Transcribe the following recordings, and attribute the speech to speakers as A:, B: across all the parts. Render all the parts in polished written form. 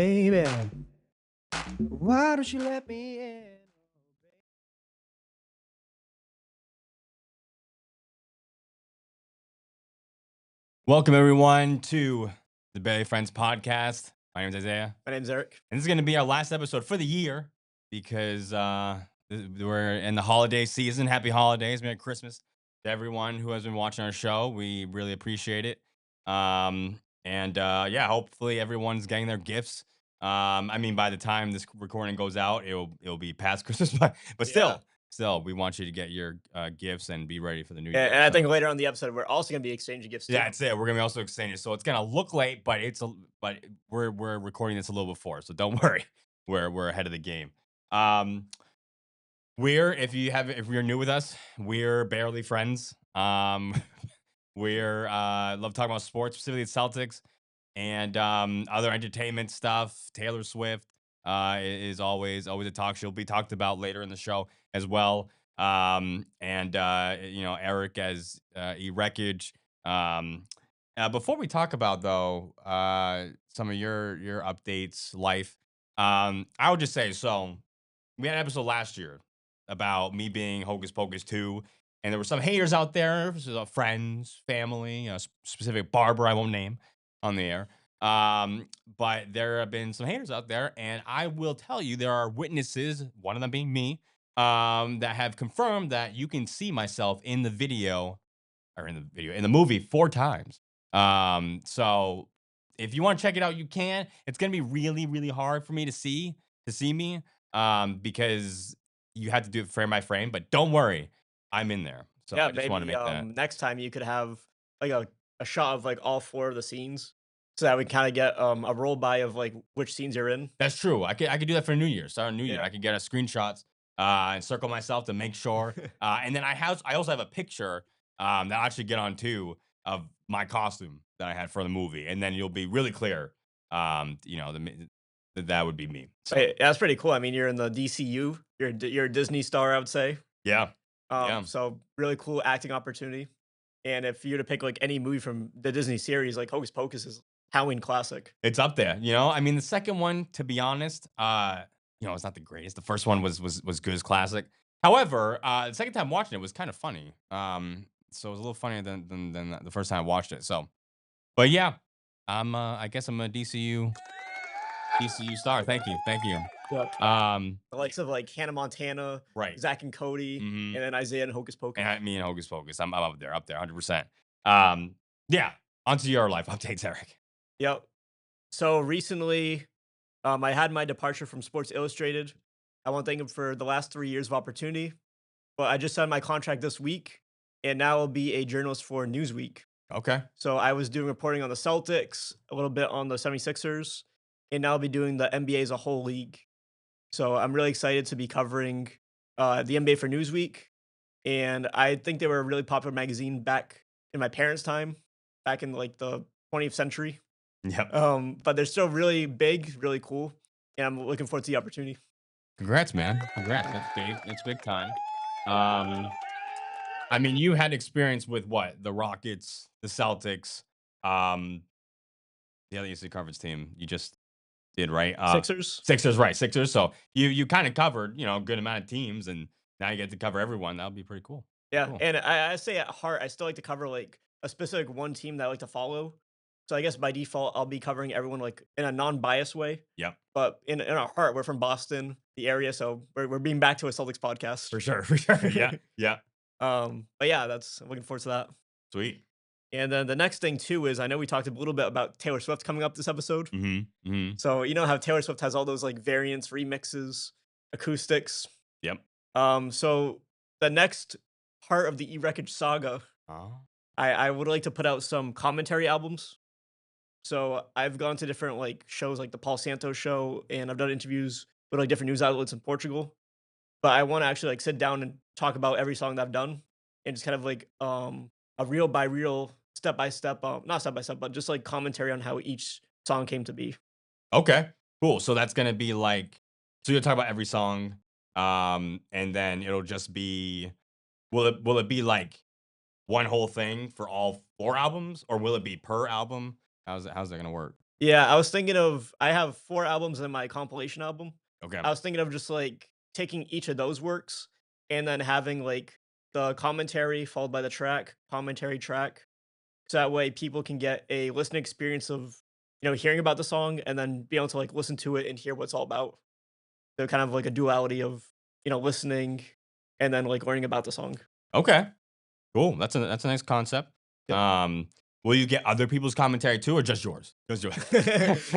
A: baby. Why don't you let me in?
B: Welcome, everyone, to the Barely Friends podcast. My name is Isaiah,
A: My name's Eric.
B: and this is going to be our last episode for the year because we're in the holiday season. Happy holidays, Merry Christmas to everyone who has been watching our show. We really appreciate it. Yeah, hopefully everyone's getting their gifts. I mean, by the time this recording goes out, it'll be past Christmas, but
A: Yeah.
B: still, we want you to get your gifts and be ready for the new
A: And,
B: year.
A: and I
B: So.
A: think later on the episode, we're also going to be exchanging gifts too.
B: Yeah, that's it. We're gonna be also extending, so it's gonna look late, but we're recording this a little before, so don't worry. We're ahead of the game. Um, if you're new with us, we're barely friends. We're love talking about sports, specifically the Celtics, and other entertainment stuff. Taylor Swift is always a talk. She'll be talked about later in the show as well. Eric as E Wreckage. Um, Before we talk about though some of your updates, life, I would just say so. We had an episode last year about me being Hocus Pocus 2, and there were some haters out there, so friends, family, specific Barbara I won't name on the air. But there have been some haters out there, and I will tell you there are witnesses, one of them being me, that have confirmed that you can see myself in the video or in the movie 4 times. So if you want to check it out, you can. It's gonna be really, really hard for me to see me, because you have to do it frame by frame. But don't worry, I'm in there. So
A: Yeah,
B: I just want to
A: maybe
B: make that.
A: next time you could have like a shot of like all four of the scenes so that we kind of get a roll by of like which scenes you're in.
B: That's true. I could do that for New Year. Start on New Year.
A: Yeah.
B: I could get a screenshots and circle myself to make sure. And then I also have a picture that I actually get on too of my costume that I had for the movie, and then you'll be really clear. That would be me. So
A: Hey, that's pretty cool. I mean, you're in the DCU. You're a Disney star, I would say.
B: yeah, yeah.
A: So really cool acting opportunity. And if you were to pick like any movie from the Disney series, like Hocus Pocus is Halloween classic.
B: It's up there, I mean, the second one, to be honest, it's not the greatest. The first one was good as classic. However, the second time watching it was kind of funny. So it was a little funnier than the first time I watched it. So, but yeah, I guess I'm a DCU star. Thank you.
A: Yep.
B: Um,
A: The likes of like Hannah Montana,
B: right.
A: Zach and Cody,
B: hmm
A: and then Isaiah and Hocus Pocus.
B: Me and Hocus Pocus. I'm up there, 100%. Yeah. Onto your life updates, Eric.
A: Yep. So recently, I had my departure from Sports Illustrated. I want to thank him for the last 3 years of opportunity. But I just signed my contract this week, and now I'll be a journalist for Newsweek.
B: Okay.
A: So I was doing reporting on the Celtics, a little bit on the 76ers, and now I'll be doing the NBA as a whole league. So I'm really excited to be covering the NBA for Newsweek. And I think they were a really popular magazine back in my parents' time, back in like the 20th century.
B: Yep.
A: But they're still really big, really cool, and I'm looking forward to the opportunity.
B: Congrats, man. Congrats. That's big. That's big time. Um, I mean, you had experience with what? The Rockets, the Celtics, um, the other Eastern Conference team. You just did, right?
A: Sixers.
B: Sixers, right? Sixers. So you kind of covered, a good amount of teams, and now you get to cover everyone. That would be pretty cool.
A: Yeah,
B: Cool.
A: and I say at heart, I still like to cover like a specific one team that I like to follow. So I guess by default, I'll be covering everyone like in a non-biased way.
B: Yep.
A: But in our heart, we're from Boston, the area, so we're being back to a Celtics podcast.
B: For sure. For sure. Yeah. Yeah.
A: But yeah, I'm looking forward to that.
B: Sweet.
A: And then the next thing too is I know we talked a little bit about Taylor Swift coming up this episode.
B: Mm-hmm. Mm-hmm.
A: So you know how Taylor Swift has all those like variants, remixes, acoustics.
B: Yep.
A: So the next part of the E-Wreckage saga,
B: Oh.
A: I would like to put out some commentary albums. So I've gone to different like shows like the Paul Santos show, and I've done interviews with like different news outlets in Portugal. But I want to actually like sit down and talk about every song that I've done, and just kind of like a reel by reel, step by step, not step by step, but just like commentary on how each song came to be.
B: Okay. Cool. So that's gonna be like, so you'll talk about every song, and then it'll just be, will it be like one whole thing for all 4 albums, or will it be per album? How's that gonna work?
A: Yeah, I was thinking of I have 4 albums in my compilation album.
B: Okay.
A: I was thinking of just, like, taking each of those works and then having, like, the commentary followed by the track, commentary track, so that way people can get a listening experience of, hearing about the song and then be able to, like, listen to it and hear what it's all about. So kind of like a duality of, listening and then, like, learning about the song.
B: Okay. Cool. That's a nice concept.
A: Yep.
B: Will you get other people's commentary too, or just yours? Just yours.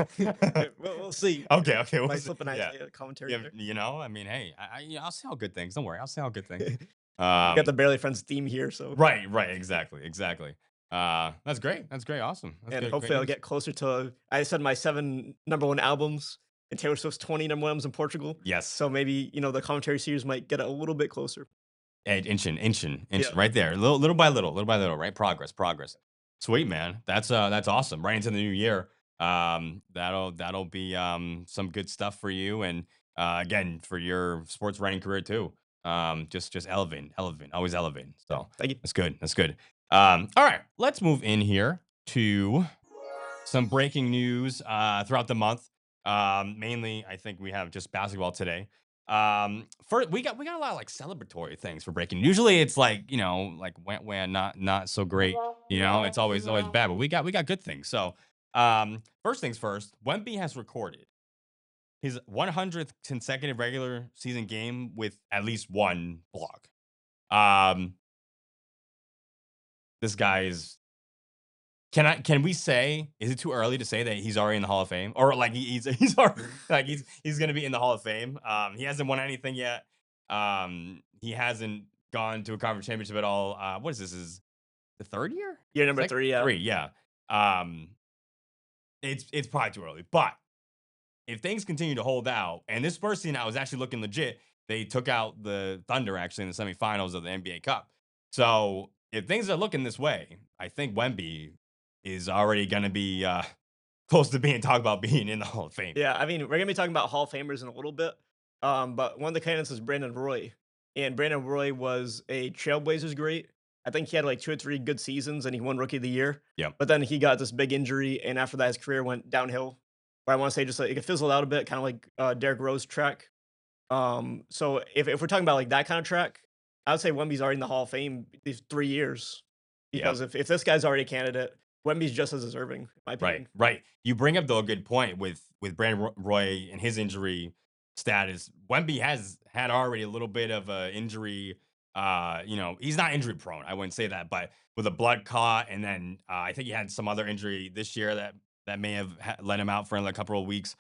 A: We'll see.
B: Okay. Okay. We'll
A: Might
B: see.
A: slip an
B: Yeah.
A: Isaiah commentary
B: Yeah.
A: there.
B: I mean, hey, I'll say all good things. Don't worry. I'll say all good things.
A: We got
B: Um,
A: the Barely Friends theme here, so
B: right. Right. Exactly. Exactly. That's great. That's great. Awesome. That's
A: and
B: good. Great
A: hopefully I'll
B: news.
A: get closer to I said my 7 number 1 albums and Taylor Swift's 20 number 1 albums in Portugal.
B: Yes.
A: So maybe, the commentary series might get a little bit closer.
B: Inching,
A: Yeah.
B: right there, little by little, little by little, right? Progress. Sweet man, that's awesome. Right into the new year. That'll be some good stuff for you, and again for your sports writing career too. Just elevating, always elevating.
A: Yeah.
B: So
A: Thank you.
B: that's good. That's good. All right, let's move in here to some breaking news throughout the month. Mainly, I think we have just basketball today. For we got a lot of like celebratory things for breaking. Usually, it's like like when not so great. It's always bad. But we got good things. So, first things first. Wemby has recorded his 100th consecutive regular season game with at least one block. Um, this guy is can we say, is it too early to say that he's already in the Hall of Fame? Or like he's already, like he's gonna be in the Hall of Fame. He hasn't won anything yet. He hasn't gone to a conference championship at all. What is this? Is the third year?
A: Year number
B: Second?
A: 3, yeah.
B: Three, yeah. Um, it's probably too early. But if things continue to hold out, and this Spurs team now is actually looking legit, they took out the Thunder actually in the semifinals of the NBA Cup. So if things are looking this way, I think Wemby is already going to be close to being talked about being in the Hall of Fame.
A: Yeah, I mean, we're gonna be talking about Hall of Famers in a little bit. But one of the candidates is Brandon Roy. And Brandon Roy was a Trailblazers great. I think he had like 2 or 3 good seasons and he won Rookie of the Year.
B: Yep.
A: But then he got this big injury, and after that, his career went downhill. Or I want to say just like it fizzled out a bit, kind of like Derrick Rose track. So if we're talking about like that kind of track, I would say Wemby's already in the Hall of Fame these 3 years.
B: Yep.
A: Because if this guy's already a candidate, Wemby's just as deserving, in my
B: Right,
A: opinion.
B: right. You bring up though a good point with Brandon Roy and his injury status. Wemby has had already a little bit of a injury. He's not injury prone. I wouldn't say that, but with a blood clot, and then I think he had some other injury this year that may have let him out for another couple of weeks.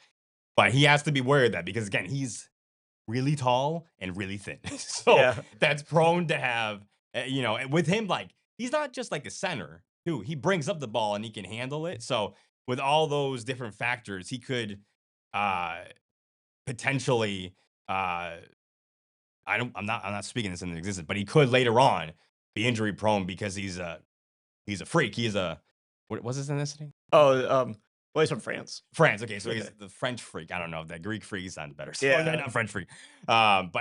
B: But he has to be worried of that because again, he's really tall and really thin, so
A: Yeah.
B: that's prone to have. With him, like he's not just like a center too. He brings up the ball and he can handle it. So with all those different factors, he could uh potentially uh I'm not speaking this into existence, but he could later on be injury prone because he's a freak. He's a what was his ethnicity?
A: Oh, well, he's from France.
B: France. Okay, so he's the French freak. I don't know. That Greek freak sounds better. So
A: Yeah.
B: not French freak. But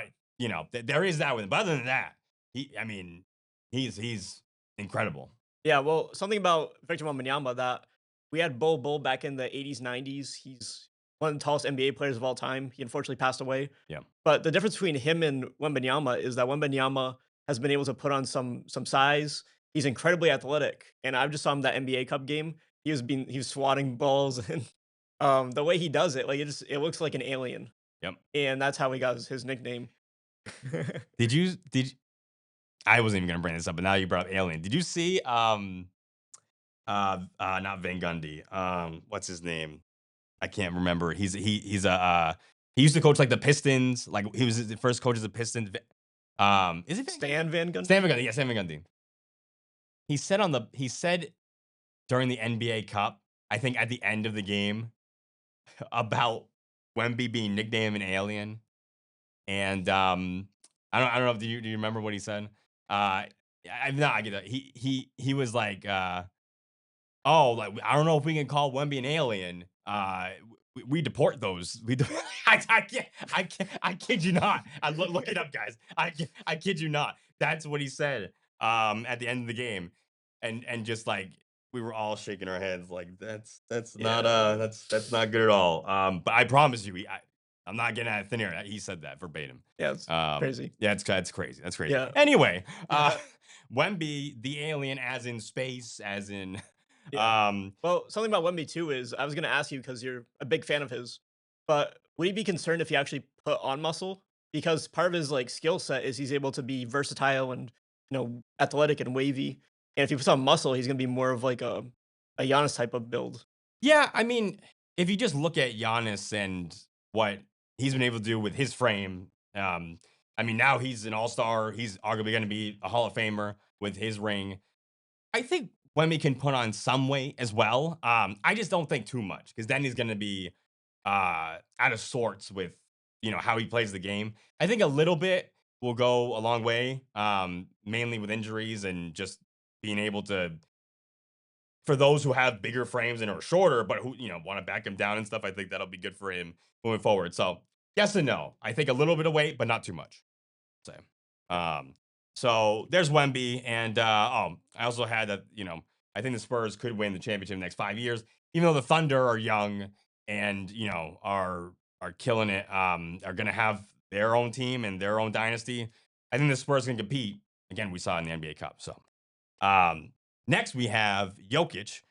B: there is that with him. But other than that, I mean, he's incredible.
A: Yeah, well, something about Victor Wembanyama that we had Bull back in the 80s, 90s. He's one of the tallest NBA players of all time. He unfortunately passed away.
B: Yeah.
A: But the difference between him and Wembanyama is that Wembanyama has been able to put on some size. He's incredibly athletic, and I just saw him that NBA Cup game. He was swatting balls, and the way he does it, like it looks like an alien,
B: Yep.
A: and that's how he got his nickname.
B: Did I wasn't even gonna bring this up, but now you brought up Alien. Did you see not Van Gundy. What's his name? I can't remember. He used to coach like the Pistons. Like he was the first coach of the Pistons. Is it Van Gundy?
A: Stan Van Gundy.
B: Stan Van Gundy? Yeah, Stan Van Gundy. He said during the NBA Cup, I think at the end of the game, about Wemby being nicknamed an alien. And I don't know if do you remember what he said? I get that. He was like oh, like I don't know if we can call Wemby an alien. We deport those. I kid you not. Look it up, guys. I kid you not. That's what he said at the end of the game, and just like we were all shaking our heads like that's not
A: Yeah.
B: that's not good at all. But I promise you, I'm not getting out of thin air. He said that verbatim.
A: Yeah, it's crazy.
B: Yeah, that's crazy. That's crazy.
A: Yeah.
B: Anyway,
A: Yeah.
B: Wemby, the alien, as in space, as in,
A: Yeah.
B: um,
A: Well, something about Wemby too is I was gonna ask you because you're a big fan of his, but would you be concerned if he actually put on muscle? Because part of his like skill set is he's able to be versatile and athletic and wavy. And if he puts on muscle, he's gonna be more of like a Giannis type of build.
B: yeah. I mean, if you just look at Giannis and what he's been able to do with his frame, I mean, now he's an all star. He's arguably going to be a Hall of Famer with his ring. I think Wemby can put on some weight as well. I just don't think too much because then he's going to be out of sorts with how he plays the game. I think a little bit will go a long way, mainly with injuries and just being able to. For those who have bigger frames and are shorter, but who want to back him down and stuff, I think that'll be good for him moving forward. So yes and no. I think a little bit of weight, but not too much. Same. Um, so there's Wemby, and I also had that. I think the Spurs could win the championship in the next 5 years, even though the Thunder are young and are killing it. Are going to have their own team and their own dynasty. I think the Spurs can compete. Again, we saw in the NBA Cup. So um, next we have Jokic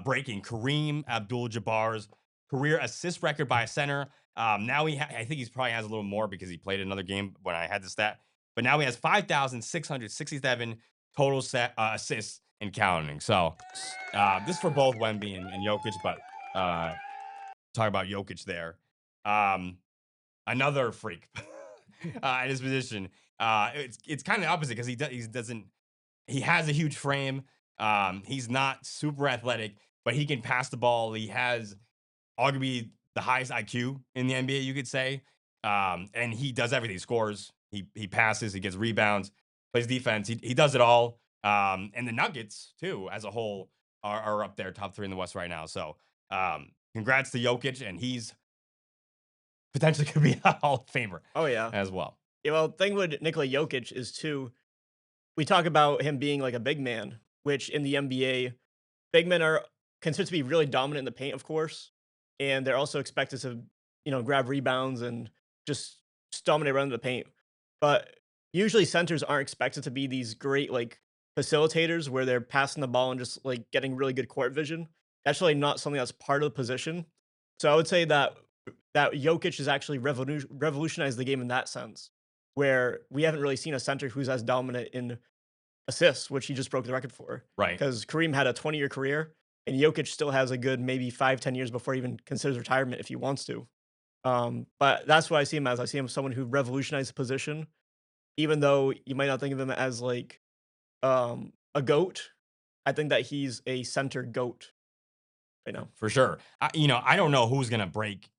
B: breaking Kareem Abdul-Jabbar's career assist record by a center. Now I think he's probably has a little more because he played another game when I had the stat. But now he has 5,667 total assists and counting. So this is for both Wemby and Jokic, but talk about Jokic there. Another freak at his position. It's kind of opposite because he doesn't he has a huge frame. He's not super athletic, but he can pass the ball. He has arguably the highest IQ in the NBA, you could say. And he does everything. He scores, he passes, he gets rebounds, plays defense. He does it all. And the Nuggets, too, as a whole, are up there, top three in the West right now. So congrats to Jokic, and he's potentially could be a Hall of Famer
A: Oh yeah.
B: as well.
A: Yeah. Well, thing with Nikola Jokic is too. We talk about him being like a big man, which in the NBA, big men are considered to be really dominant in the paint, of course, and they're also expected to, grab rebounds and just dominate around the paint. But usually centers aren't expected to be these great like facilitators where they're passing the ball and just like getting really good court vision. That's really not something that's part of the position. So I would say that Jokic has actually revolutionized the game in that sense, where we haven't really seen a center who's as dominant in assists, which he just broke the record for.
B: Right.
A: Because Kareem had a 20-year career, and Jokic still has a good maybe 5, 10 years before he even considers retirement if he wants to. But that's what I see him as. I see him as someone who revolutionized the position, even though you might not think of him as like a goat. I think that he's a center goat right now.
B: For sure. I don't know who's gonna break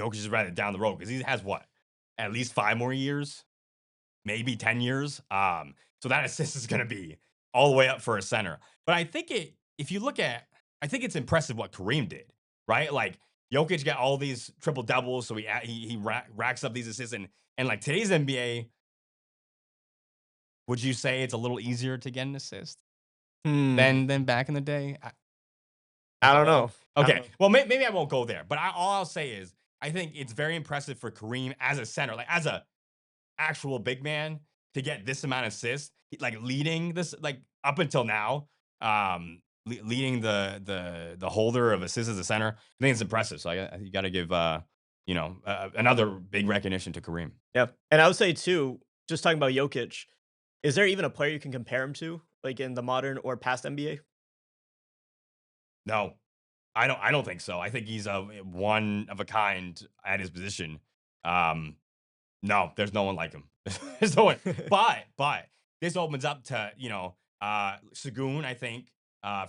B: Jokic's record down the road because he has what, at least 5 more years, maybe 10 years. So that assist is gonna be all the way up for a center. But I think if you look at, I think it's impressive what Kareem did, right? Like Jokic got all these triple doubles, so he racks up these assists, and like today's NBA, would you say it's a little easier to get an assist
A: Hmm.
B: than back in the day?
A: I don't
B: Oh,
A: know. I don't
B: okay.
A: know.
B: Well, maybe I won't go there, but all I'll say is I think it's very impressive for Kareem as a center, like as a actual big man, to get this amount of assists, like leading this, like up until now, leading the holder of assists as a center. I think it's impressive. So you got to give another big recognition to Kareem.
A: Yeah, and I would say too, just talking about Jokic, is there even a player you can compare him to, like in the modern or past NBA?
B: No, I don't think so. I think he's a one of a kind at his position. Um, No, there's no one like him. There's no one. But this opens up to, Sagoon, I think,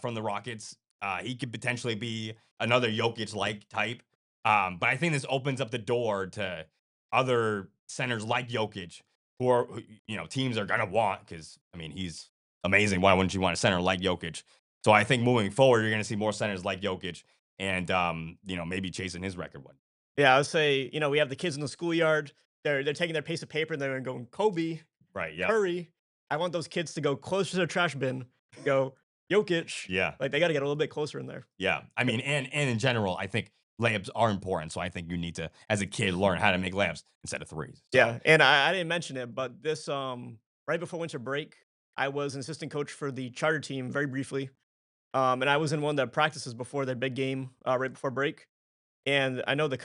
B: from the Rockets. He could potentially be another Jokic like type. But I think this opens up the door to other centers like Jokic teams are gonna want because I mean he's amazing. Why wouldn't you want a center like Jokic? So I think moving forward, you're gonna see more centers like Jokic and maybe chasing his record one.
A: Yeah, I would say, we have the kids in the schoolyard. They're taking their piece of paper and they're going, Kobe,
B: Right. Yep.
A: Curry. I want those kids to go closer to the trash bin. Go, Jokic.
B: Yeah.
A: Like, they gotta get a little bit closer in there.
B: Yeah. I mean, and in general, I think layups are important. So I think you need to, as a kid, learn how to make layups instead of threes. So
A: Yeah, and I didn't mention it, but this, right before winter break, I was an assistant coach for the charter team very briefly, and I was in one of the practices before their big game, right before break, and I know the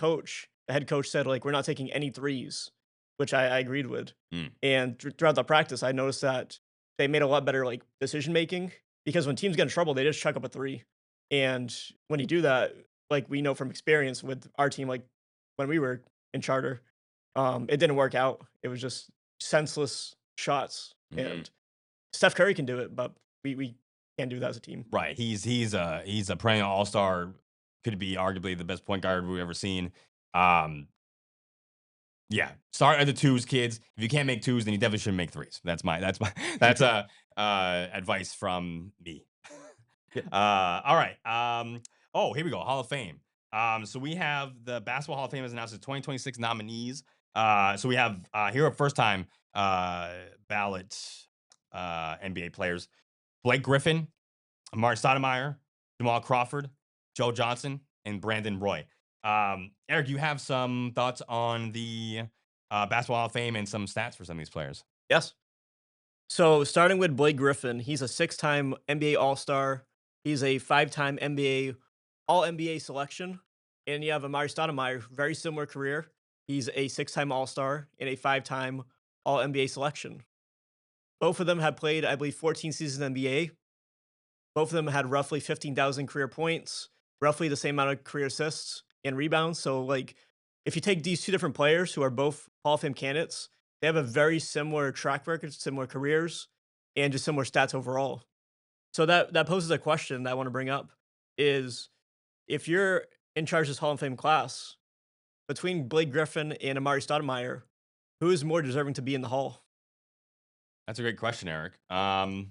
A: head coach said, like, "We're not taking any threes," which I agreed with,
B: mm,
A: and throughout the practice, I noticed that they made a lot better, like, decision making because when teams get in trouble, they just chuck up a 3, and when you do that, like, we know from experience with our team, like, when we were in charter, it didn't work out. It was just senseless shots,
B: mhm.
A: and Steph Curry can do it, but we can't do that as a team.
B: Right. He's a perennial all star. Could be arguably the best point guard we've ever seen. Um, Yeah, start at the twos, kids. If you can't make twos, then you definitely shouldn't make threes. That's my that's advice from me.
A: Yeah.
B: All right. Oh, here we go. Hall of Fame. So we have the Basketball Hall of Fame has announced its 2026 nominees. So we have here are first time ballot NBA players: Blake Griffin, Amari Stoudemire, Jamal Crawford, Joe Johnson, and Brandon Roy. Eric, you have some thoughts on the Basketball Hall of Fame and some stats for some of these players.
A: Yes. So starting with Blake Griffin, he's a six-time NBA All-Star. He's a five-time NBA All NBA selection, and you have Amari Stoudemire, very similar career. He's a six-time All-Star and a five-time All NBA selection. Both of them have played, I believe, 14 seasons in the NBA. Both of them had roughly 15,000 career points, roughly the same amount of career assists and rebounds. So, like, if you take these two different players who are both Hall of Fame candidates, they have a very similar track record, similar careers, and just similar stats overall. So that poses a question that I want to bring up is if you're in charge of this Hall of Fame class, between Blake Griffin and Amari Stoudemire, who is more deserving to be in the Hall?
B: That's a great question, Eric. I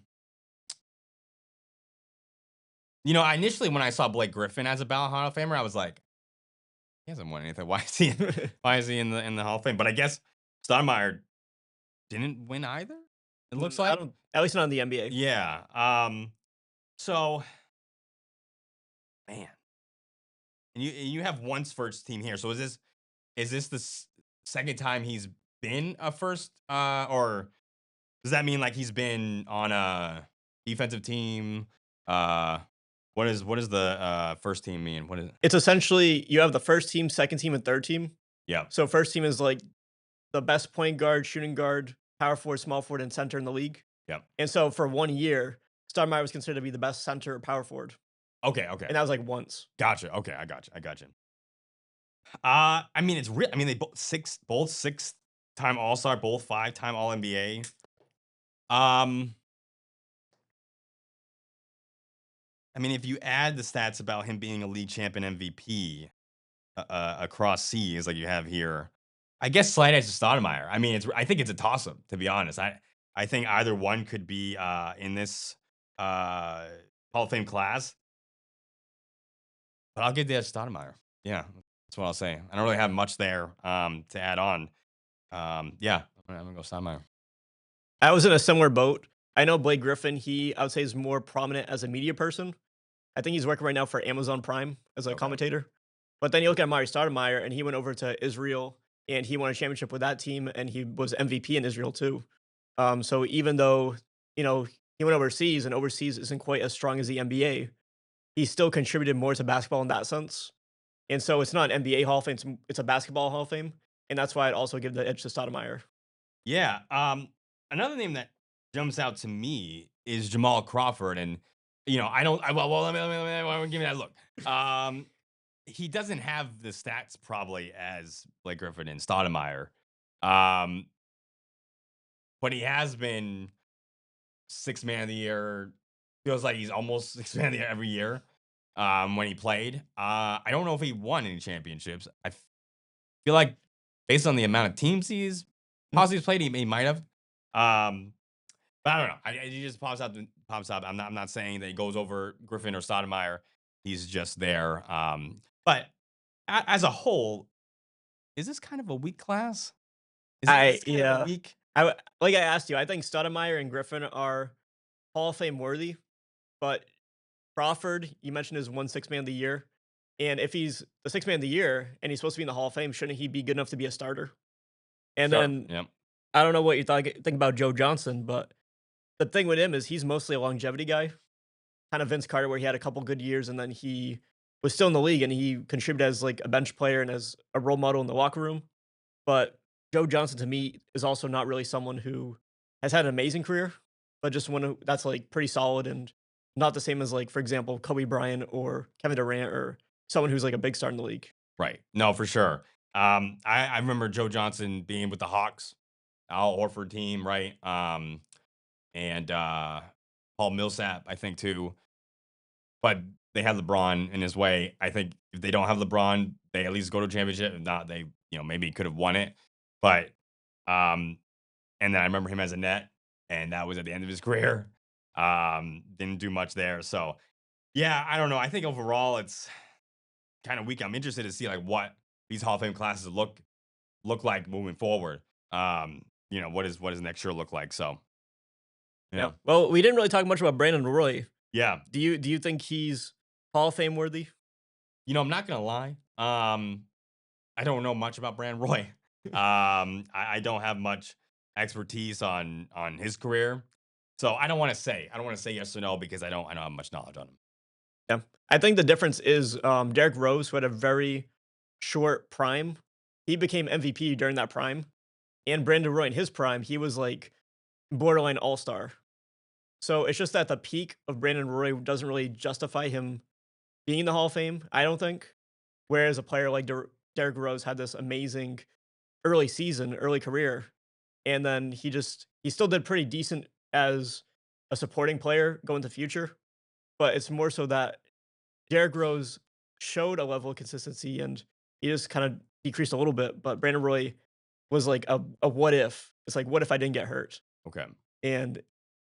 B: initially when I saw Blake Griffin as a ballot Hall of Famer, I was like, he hasn't won anything. Why is he? Why is he in the Hall of Fame? But I guess Stoudemire didn't win either. It looks
A: I
B: like.
A: don't, at least not in the NBA.
B: Yeah. So man, and you have once first team here. So is this the second time he's been a first? Or does that mean like he's been on a defensive team? Uh, what is the first team mean? What is it?
A: It's essentially you have the first team, second team, and third team.
B: Yeah.
A: So first team is like the best point guard, shooting guard, power forward, small forward, and center in the league.
B: Yeah.
A: And so for 1 year, Stoudemire was considered to be the best center or power forward,
B: Okay. Okay.
A: and that was like once.
B: Gotcha. Okay. I got you. I mean, it's real. I mean, they both six-time All Star, both five-time All NBA. Um, I mean, if you add the stats about him being a league champion MVP across seas, like you have here, I guess slight edge to Stoudemire. I mean, I think it's a toss up, to be honest. I think either one could be in this uh, Hall of Fame class, but I'll give the edge to Stoudemire. Yeah, that's what I'll say. I don't really have much there to add on. Yeah, I'm gonna go Stoudemire.
A: I was in a similar boat. I know Blake Griffin. I would say, is more prominent as a media person. I think he's working right now for Amazon Prime as a
B: Okay.
A: commentator. But then you look at Mari Stoudemire, and he went over to Israel, and he won a championship with that team, and he was MVP in Israel too. So even though he went overseas, and overseas isn't quite as strong as the NBA, he still contributed more to basketball in that sense. And so it's not an NBA Hall of Fame; it's a basketball Hall of Fame, and that's why I'd also give the edge to Stoudemire.
B: Yeah. Another name that jumps out to me is Jamal Crawford, and I don't. Let me give me that look. He doesn't have the stats probably as Blake Griffin and Stoudemire, um, but he has been six man of the year. Feels like he's almost six man of the year every year. When he played, I don't know if he won any championships. Feel like based on the amount of teams he's possibly played, he might have. Um, but I don't know. He just pops up. Pops up. I'm not saying that he goes over Griffin or Stoudemire. He's just there. But as a whole, is this kind of a weak class? Is
A: I
B: this kind of a
A: yeah,
B: weak?
A: like I asked you, I think Stoudemire and Griffin are Hall of Fame worthy, but Crawford, you mentioned is won Six Man of the Year, and if he's the Six Man of the Year and he's supposed to be in the Hall of Fame, shouldn't he be good enough to be a starter? And
B: Sure.
A: then
B: Yep.
A: I don't know what you think about Joe Johnson, but the thing with him is he's mostly a longevity guy, kind of Vince Carter, where he had a couple good years and then he was still in the league and he contributed as like a bench player and as a role model in the locker room. But Joe Johnson to me is also not really someone who has had an amazing career, but just one that's like pretty solid and not the same as like, for example, Kobe Bryant or Kevin Durant or someone who's like a big star in the league.
B: Right. No, for sure. I remember Joe Johnson being with the Hawks, Al Horford team, right? And Paul Millsap, I think too. But they had LeBron in his way. I think if they don't have LeBron, they at least go to a championship. If not, they maybe could have won it. But um, and then I remember him as a net, and that was at the end of his career. Didn't do much there. So yeah, I don't know. I think overall it's kind of weak. I'm interested to see like what these Hall of Fame classes look like moving forward. What does next year look like? So
A: Yeah.
B: yeah,
A: Well, we didn't really talk much about Brandon Roy.
B: yeah.
A: Do you think he's Hall of Fame worthy?
B: I'm not gonna lie. I don't know much about Brand Roy. I don't have much expertise on his career, so I don't want to say yes or no because I don't have much knowledge on him.
A: Yeah. I think the difference is Derrick Rose, who had a very short prime, he became MVP during that prime. And Brandon Roy in his prime, he was like borderline all star. So it's just that the peak of Brandon Roy doesn't really justify him being in the Hall of Fame, I don't think. Whereas a player like Derrick Rose had this amazing early season, early career, and then he still did pretty decent as a supporting player going to the future. But it's more so that Derrick Rose showed a level of consistency and he just kind of decreased a little bit. But Brandon Roy was like a what if. It's like, what if I didn't get hurt?
B: Okay,
A: And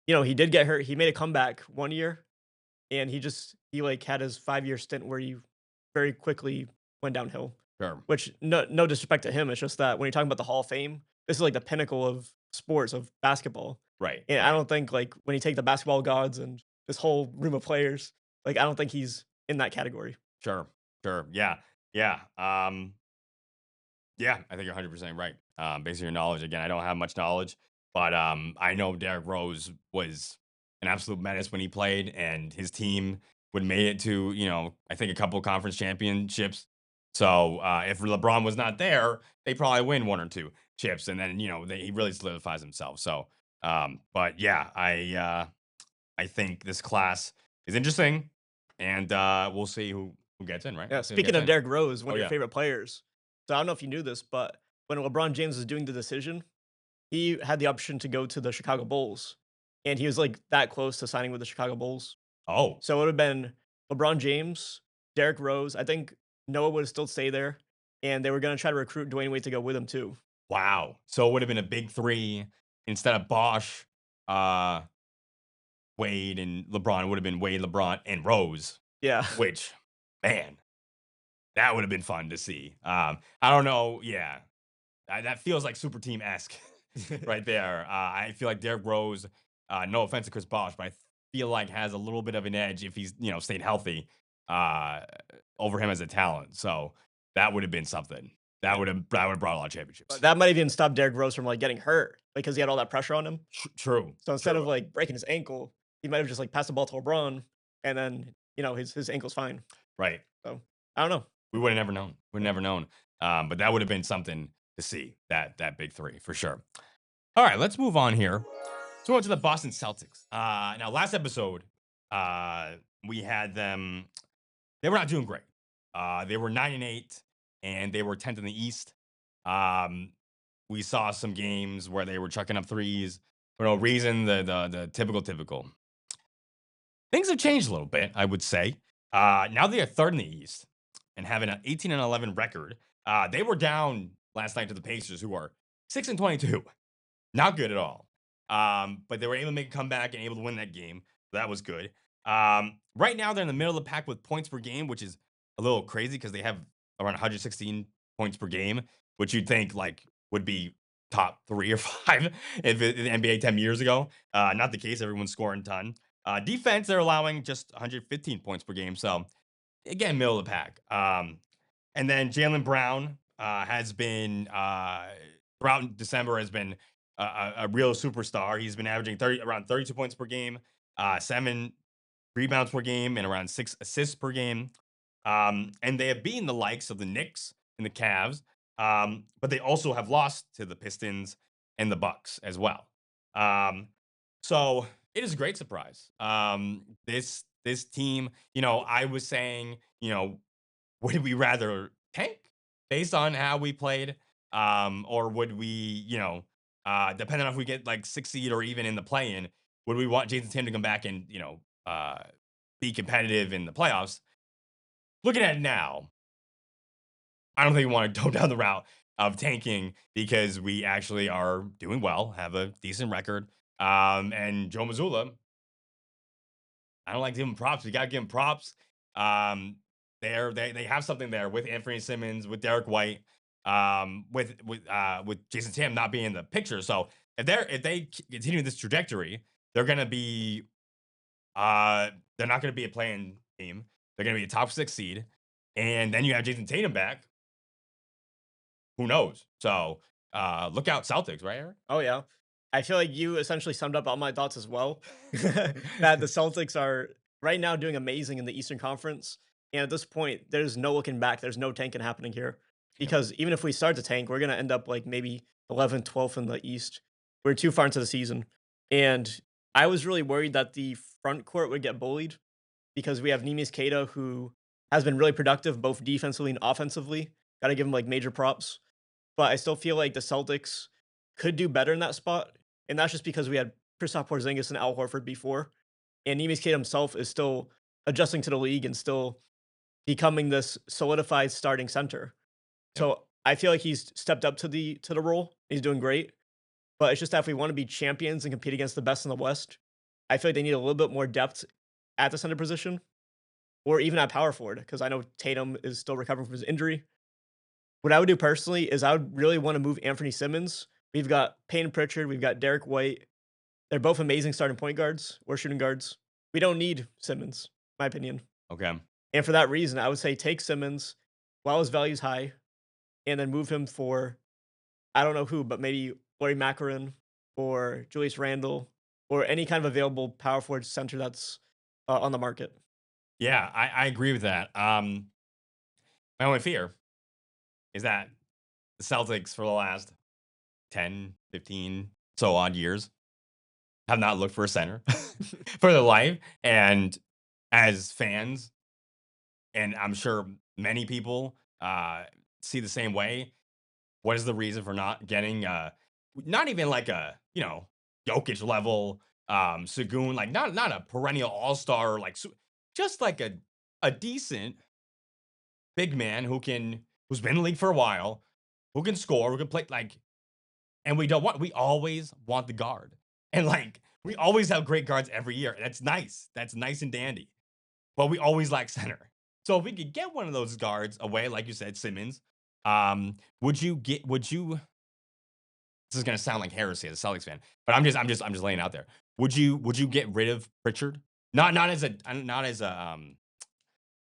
A: he did get hurt. He made a comeback 1 year and he like had his 5 year stint where he very quickly went downhill.
B: sure,
A: Which no disrespect to him, it's just that when you're talking about the Hall of Fame, this is like the pinnacle of sports of basketball.
B: right,
A: And I
B: right,
A: don't think like when you take the basketball gods and this whole room of players, like I don't think he's in that category.
B: sure, sure, yeah, yeah. Yeah, I think you're 100% right. Based on your knowledge, again, I don't have much knowledge, but I know Derrick Rose was an absolute menace when he played, and his team would made it to I think a couple conference championships. So if LeBron was not there, they probably win one or two chips, and then he really solidifies himself. So, but yeah, I think this class is interesting, and we'll see who gets in. Right?
A: Yeah,
B: We'll see who
A: speaking
B: gets
A: of
B: in.
A: Derrick Rose, one
B: Oh
A: of your
B: yeah.
A: favorite players. So I don't know if you knew this, but when LeBron James was doing the decision, he had the option to go to the Chicago Bulls, and he was like that close to signing with the Chicago Bulls.
B: Oh,
A: So it would have been LeBron James, Derrick Rose. I think Noah would still stay there, and they were gonna try to recruit Dwayne Wade to go with him too.
B: wow. So it would have been a big three instead of Bosch, uh, Wade, and LeBron. It would have been Wade, LeBron, and Rose,
A: Yeah.
B: which, man, that would have been fun to see. I don't know. Yeah. That feels like super team esque right there. I feel like Derrick Rose, no offense to Chris Bosh, but I feel like has a little bit of an edge if he's stayed healthy uh, over him as a talent. So that would have been something.
A: Yeah.
B: That would have brought a lot of
A: But
B: championships.
A: that might even stop Derrick Rose from, like, getting hurt because he had all that pressure on him.
B: True,
A: So instead of,
B: true.
A: like, breaking his ankle, he might have just, like, passed the ball to LeBron, and then, his ankle's fine.
B: Right.
A: So, I don't know.
B: We would have never known. We'd never known. But that would have been something to see that big three for sure. All right, let's move on here. So on to the Boston Celtics. Now, last episode, we had them. They were not doing great. They were 9-8, and they were 10th in the East. Um, we saw some games where they were chucking up threes for no reason. The typical. Things have changed a little bit, I would say. Now they are third in the East and having an 18-11 record. They were down last night to the Pacers, who are 6-22. Not good at all. But they were able to make a comeback and able to win that game. So that was good. Right now, they're in the middle of the pack with points per game, which is a little crazy because they have around 116 points per game, which you'd think like would be top 3 or 5 in the NBA 10 years ago. Not the case. Everyone's scoring a ton. Defense, they're allowing just 115 points per game. So again, middle of the pack. And then Jalen Brown has been throughout December has been a real superstar. He's been averaging around 32 points per game, 7 rebounds per game, and around 6 assists per game. And they have beaten the likes of the Knicks and the Cavs, but they also have lost to the Pistons and the Bucks as well. Um, so it is a great surprise. This team, I was saying, would we rather tank based on how we played, or would we, depending on if we get like 6 seed or even in the play-in, would we want Jason Tatum to come back and be competitive in the playoffs? Looking at it now, I don't think we want to go down the route of tanking because we actually are doing well, have a decent record. And Joe Mazzulla, I don't like giving props. We got to give him props. Um, they have something there with Anthony Simmons, with Derek White, with Jason Tatum not being in the picture. So if they continue this trajectory, they're gonna be they're not gonna be a playing team. They're gonna be a top 6 seed, and then you have Jason Tatum back. Who knows? So look out, Celtics, right, Eric?
A: Oh yeah. I feel like you essentially summed up all my thoughts as well. That the Celtics are right now doing amazing in the Eastern Conference. And at this point, there's no looking back. There's no tanking happening here.
B: Yeah.
A: Because even if we start to tank, we're gonna end up like maybe 11th, 12th in the East. We're too far into the season. And I was really worried that the front court would get bullied because we have Neemias Queta, who has been really productive both defensively and offensively. Gotta give him like major props. But I still feel like the Celtics could do better in that spot, and that's just because we had Kristaps Porzingis and Al Horford before, and Neemias Queta himself is still adjusting to the league and still becoming this solidified starting center.
B: Yep.
A: So I feel like he's stepped up to the role. He's doing great, but it's just that if we want to be champions and compete against the best in the West, I feel like they need a little bit more depth at the center position or even at power forward because I know Tatum is still recovering from his injury. What I would do personally is I would really wanna move Anthony Simmons. We've got Payne Pritchard, we've got Derek White. They're both amazing starting point guards or shooting guards. We don't need Simmons, my opinion.
B: Okay.
A: And for that reason, I would say take Simmons while his value's high and then move him for I don't know who, but maybe Laurie Macaron or Julius Randle or any kind of available power forward center that's, on the market.
B: Yeah, I agree with that. My only fear is that the Celtics for the last 10, 15 so odd years have not looked for a center for their life. And as fans, and I'm sure many people see the same way, what is the reason for not getting not even like a, Jokic level Sagoon, like not a perennial all-star, like just like a decent big man who's been in the league for a while, who can score, who can play like, and we always want the guard. And like we always have great guards every year. That's nice. That's nice and dandy. But we always lack center. So if we could get one of those guards away, like you said, Simmons, would you this is gonna sound like heresy as a Celtics fan, but I'm just laying out there. Would you get rid of Pritchard? Not as a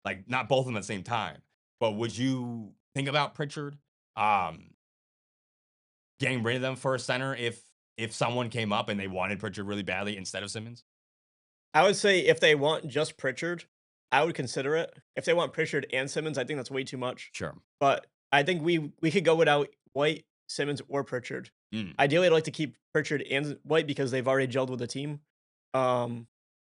B: like not both of them at the same time, but would you think about Pritchard um getting rid of them for a center if someone came up and they wanted Pritchard really badly instead of Simmons?
A: I would say if they want just Pritchard, I would consider it. If they want Pritchard and Simmons, I think that's way too much.
B: Sure.
A: But I think we could go without White, Simmons, or Pritchard.
B: Mm.
A: Ideally, I'd like to keep Pritchard and White because they've already gelled with the team. Um,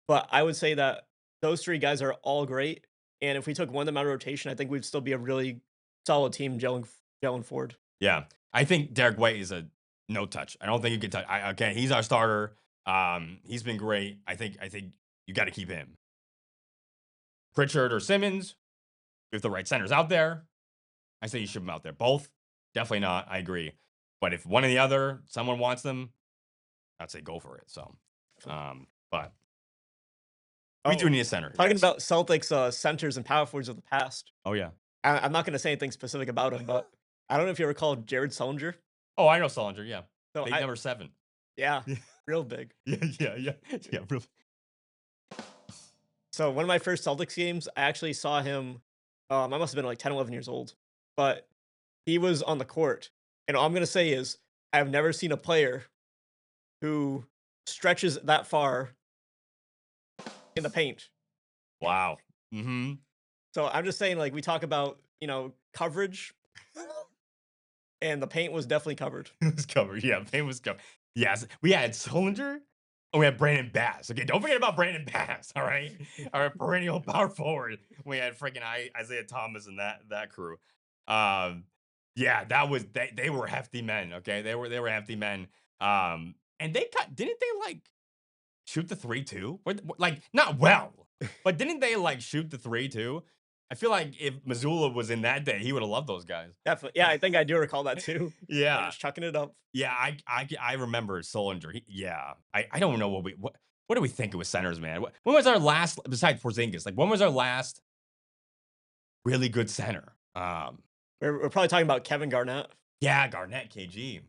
A: but I would say that those three guys are all great. And if we took one of them out of rotation, I think we'd still be a really solid team gelling forward.
B: Yeah. I think Derek White is a no touch. I don't think you can touch. Okay, he's our starter. He's been great. I think you got to keep him. Pritchard or Simmons, if the right center's out there, I say you ship them out there. Both, definitely not. I agree. But if one or the other, someone wants them, I'd say go for it. So, but we do
A: Oh,
B: need a center.
A: talking
B: Yes.
A: about Celtics centers and power forwards of the past.
B: Oh yeah.
A: I'm not going to say anything specific about him, but I don't know if you ever called Jared Sullinger.
B: Oh, I know Solinger. Yeah.
A: So
B: Big number 7.
A: yeah, real big.
B: Yeah. Yeah. Yeah. Yeah. Really.
A: So one of my first Celtics games, I actually saw him. I must have been like 10, 11 years old, but he was on the court. And all I'm gonna say is, I've never seen a player who stretches that far in the paint.
B: Wow. Mm-hmm.
A: So I'm just saying, like we talk about, coverage, and the paint was definitely covered.
B: It was covered. Yeah, paint was covered. Yes, we had Solinger and we had Brandon Bass. Okay, don't forget about Brandon Bass. All right, our perennial power forward. We had freaking Isaiah Thomas and that crew. Um, yeah, that was they were hefty men. Okay, they were hefty men. And they cut. Didn't they like shoot the three too? Like not well, but didn't they like shoot the three too? I feel like if Missoula was in that day, he would have loved those guys.
A: Definitely, yeah. I think I do recall that too. They're
B: Yeah,
A: just chucking it up.
B: yeah, I remember Solinger. Yeah, I don't know what do we think it was centers, man? When was our last besides Porzingis? Like when was our last really good center?
A: We're probably talking about Kevin Garnett.
B: Yeah, Garnett, KG,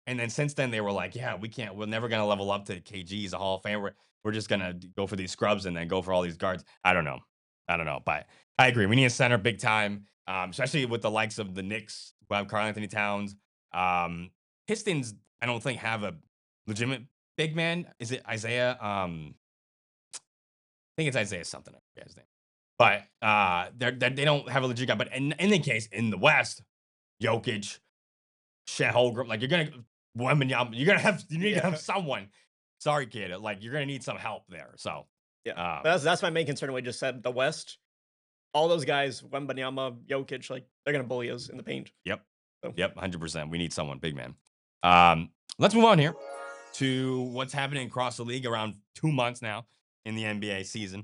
B: and then since then they were like, yeah, we're never gonna level up to KG. He's a Hall of Famer. We're just gonna go for these scrubs and then go for all these guards. I don't know, but I agree. We need a center big time, especially with the likes of the Knicks who have Karl Anthony Towns. Um, Pistons, I don't think have a legitimate big man. Is it Isaiah? I think it's Isaiah something. I forget his name. But they don't have a legit guy. But in any case, in the West, Jokic, Chet Holmgren, like you're gonna Wembanyama, you need to
A: Yeah,
B: have someone. Sorry, kid. Like you're gonna need some help there. So
A: yeah.
B: um,
A: That's my main concern. We just said the West. All those guys, Wembanyama, Jokic, like they're gonna bully us in the paint.
B: yep.
A: So
B: Yep, 100%. We need someone big, man. Let's move on here to what's happening across the league around 2 months now in the NBA season.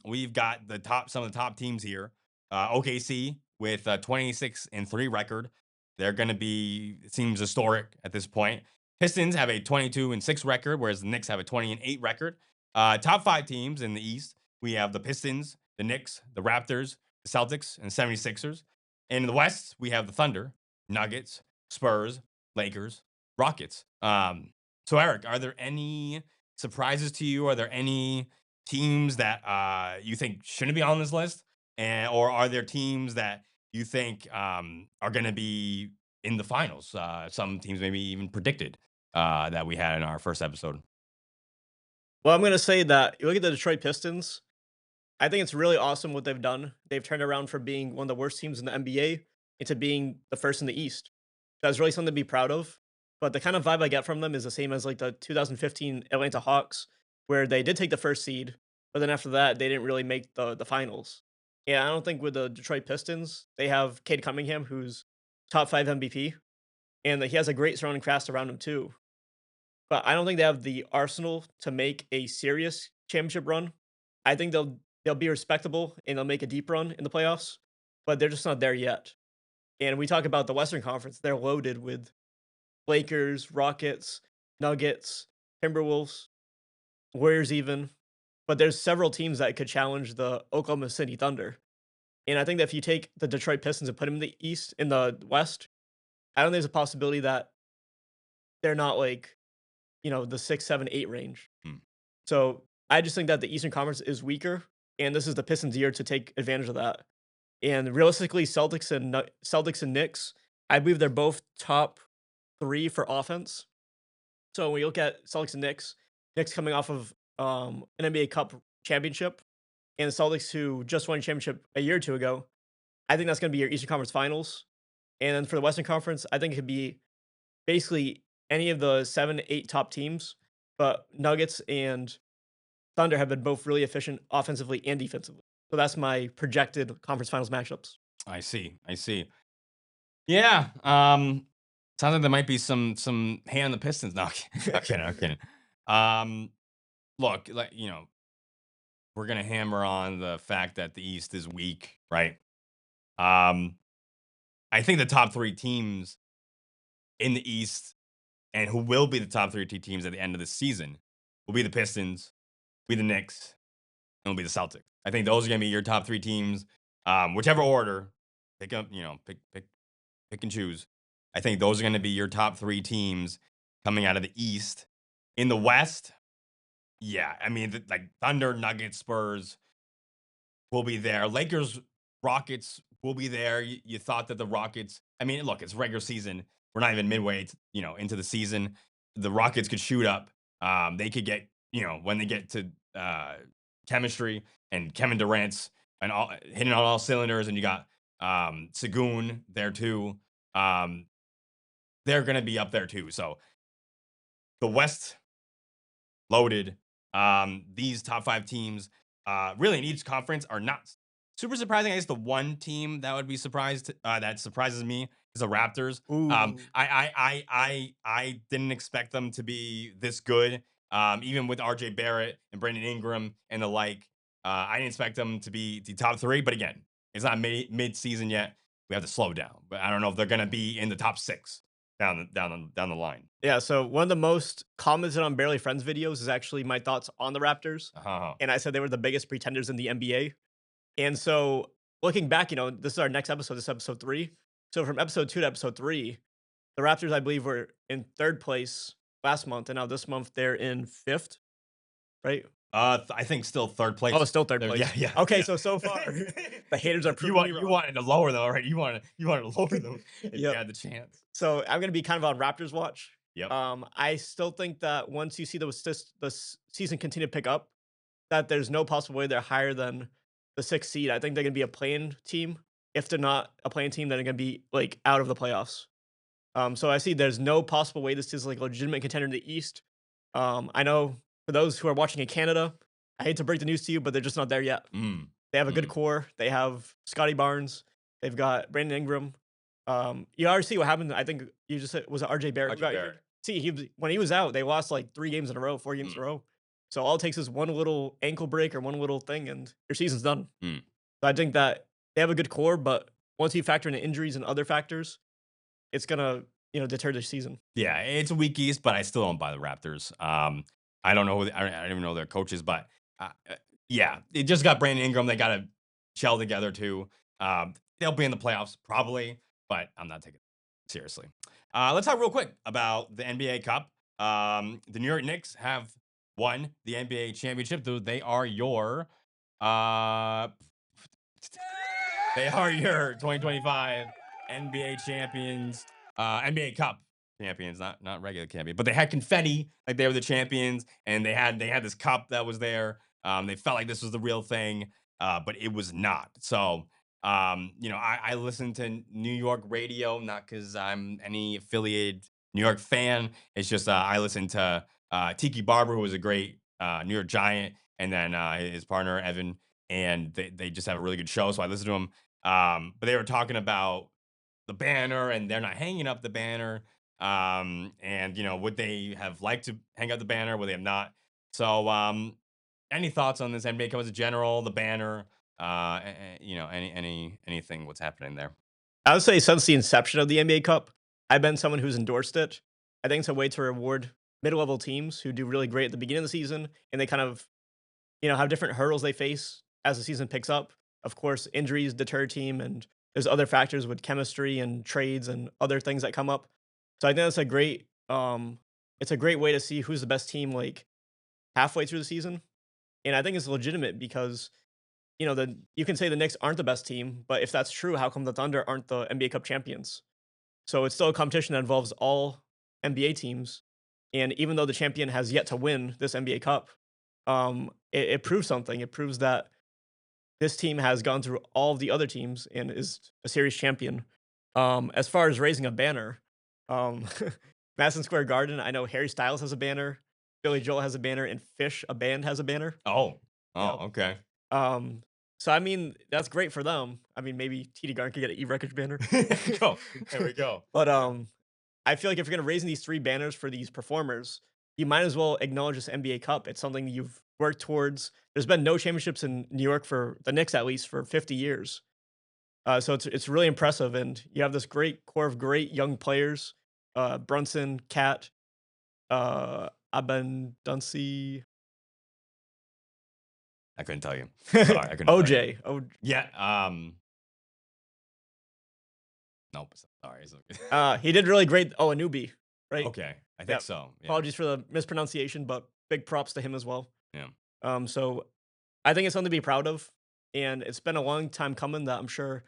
B: We've got some of the top teams here. OKC with a 26-3 record. They're going to be, it seems historic at this point. Pistons have a 22-6 record, whereas the Knicks have a 20-8 record. Top five teams in the East, we have the Pistons, the Knicks, the Raptors, the Celtics, and 76ers. In the West, we have the Thunder, Nuggets, Spurs, Lakers, Rockets. So Eric, are there any surprises to you? Are there any teams that you think shouldn't be on this list, or are there teams that you think are going to be in the finals? Some teams maybe even predicted that we had in our first episode.
A: well, I'm gonna say that you look at the Detroit Pistons. I think it's really awesome what they've done. They've turned around from being one of the worst teams in the NBA into being the first in the East. That's really something to be proud of. But the kind of vibe I get from them is the same as like the 2015 Atlanta Hawks, where they did take the first seed, but then after that they didn't really make the finals. Yeah, I don't think with the Detroit Pistons they have Cade Cunningham, who's top five MVP, and he has a great surrounding cast around him too. But I don't think they have the arsenal to make a serious championship run. I think they'll be respectable and they'll make a deep run in the playoffs, but they're just not there yet. And we talk about the Western Conference, they're loaded with Lakers, Rockets, Nuggets, Timberwolves, Warriors even. But there's several teams that could challenge the Oklahoma City Thunder. And I think that if you take the Detroit Pistons and put them in the East, in the West, I don't think there's a possibility that they're not like, the 6, 7, 8 range.
B: Hmm.
A: So I just think that the Eastern Conference is weaker, and this is the Pistons' year to take advantage of that. And realistically, Celtics and Knicks, I believe they're both top 3 for offense. So when you look at Celtics and Knicks coming off of an NBA Cup championship, and the Celtics who just won a championship a year or two ago, I think that's going to be your Eastern Conference Finals. And then for the Western Conference, I think it could be basically any of the 7, 8 top teams. But Nuggets and Thunder have been both really efficient offensively and defensively. So that's my projected conference finals matchups.
B: I see. I see. Yeah. Sounds like there might be some hay on the Pistons. No, I'm kidding. I'm kidding. Um, look, like we're gonna hammer on the fact that the East is weak, right? Um, I think the top three teams in the East and who will be the top three teams at the end of the season will be the Pistons, will be the Knicks, and will be the Celtics. I think those are gonna be your top three teams. Whichever order, pick up, pick and choose. I think those are gonna be your top three teams coming out of the East. In the West, yeah, I mean, like Thunder, Nuggets, Spurs, will be there. Lakers, Rockets will be there. You thought that the Rockets, I mean, look, it's regular season. We're not even midway, into the season. The Rockets could shoot up. They could get, when they get to chemistry and Kevin Durant's and all hitting on all cylinders, and you got Sagoon there too. Um, they're going to be up there too. So the West loaded. These top five teams, really in each conference, are not super surprising. I guess the one team that would be surprised, that surprises me, is the Raptors.
A: Ooh.
B: I didn't expect them to be this good. Even with RJ Barrett and Brandon Ingram and the like, I didn't expect them to be the top three. But again, it's not mid season yet. We have to slow down. But I don't know if they're going to be in the top six down the line.
A: Yeah, so one of the most commented on Barely Friends videos is actually my thoughts on the Raptors,
B: Uh-huh.
A: and I said they were the biggest pretenders in the NBA. And so looking back, this is our next episode, this is episode 3. So from episode 2 to episode 3, the Raptors, I believe, were in 3rd place last month, and now this month they're in 5th, right?
B: I think still third
A: Oh,
B: place.
A: still 3rd
B: Yeah,
A: place.
B: yeah,
A: Okay,
B: yeah.
A: so far, the haters are
B: you
A: proving me
B: want you
A: wrong.
B: wanted to lower them, right? You wanted to lower them if you
A: Yep.
B: had the chance.
A: So I'm gonna be kind of on Raptors watch.
B: Yep.
A: I still think that once you see season continue to pick up, that there's no possible way they're higher than the 6th seed. I think they're gonna be a playing team. If they're not a playing team, then they're gonna be like out of the playoffs. So I see there's no possible way this is like a legitimate contender in the East. I know for those who are watching in Canada, I hate to break the news to you, but they're just not there yet.
B: Mm,
A: They have a good
B: mm.
A: core. They have Scotty Barnes. They've got Brandon Ingram. You already see what happened. I think you just said, was it RJ Barrett who
B: RJ
A: got
B: Barrett.
A: injured? See, when he was out, they lost like 3 games in a row, 4 games in a
B: Mm,
A: row. So all it takes is one little ankle break or one little thing, and your season's done.
B: mm.
A: So I think that they have a good core, but once you factor in injuries and other factors, it's gonna deter the season.
B: Yeah, it's a weak East, but I still don't buy the Raptors. I don't know I don't even know their coaches, but yeah, they just got Brandon Ingram. They got to gel together too. They'll be in the playoffs probably, but I'm not taking it seriously. Let's talk real quick about the NBA Cup. The New York Knicks have won the NBA championship. They are your uh, they are your 2025 NBA champions, NBA Cup champions, not regular champion, but they had confetti like they were the champions, and they had this cup that was there. They felt like this was the real thing, but it was not. So, I listen to New York radio, not because I'm any affiliated New York fan. It's just I listen to Tiki Barber, who was a great New York Giant, and then his partner Evan, and they just have a really good show. So I listen to them. But they were talking about the banner, and they're not hanging up the banner. And would they have liked to hang up the banner? Would they have not? So, any thoughts on this NBA Cup as a general, the banner? Anything? What's happening there?
A: I would say since the inception of the NBA Cup, I've been someone who's endorsed it. I think it's a way to reward mid-level teams who do really great at the beginning of the season, and they kind of have different hurdles they face as the season picks up. Of course, injuries deter a team, and there's other factors with chemistry and trades and other things that come up. So I think that's a great it's a great way to see who's the best team like halfway through the season. And I think it's legitimate because you can say the Knicks aren't the best team, but if that's true, how come the Thunder aren't the NBA Cup champions? So it's still a competition that involves all NBA teams. And even though the champion has yet to win this NBA Cup, it proves something. It proves that this team has gone through all of the other teams and is a series champion. As far as raising a banner, um, Madison Square Garden, I know Harry Styles has a banner, Billy Joel has a banner, and Fish, a band, has a banner.
B: Oh,
A: Yep.
B: okay.
A: Um, so I mean, that's great for them. I mean, maybe TD Garden could get an E-Records banner.
B: Go. There we go.
A: But I feel like if you're gonna raise these 3 banners for these performers, you might as well acknowledge this NBA Cup. It's something you've worked towards. There's been no championships in New York for the Knicks at least for 50 years. So it's really impressive, and you have this great core of great young players. Brunson, Cat, Abundance,
B: I couldn't tell you. Sorry, I couldn't tell you.
A: OJ.
B: Yeah. Nope. Sorry. It's okay.
A: He did really great. Oh, Anubi, right?
B: Okay, I think
A: Yep.
B: so. Yeah.
A: Apologies for the mispronunciation, but big props to him as well.
B: Yeah.
A: So I think it's something to be proud of. and it's been a long time coming that I'm sure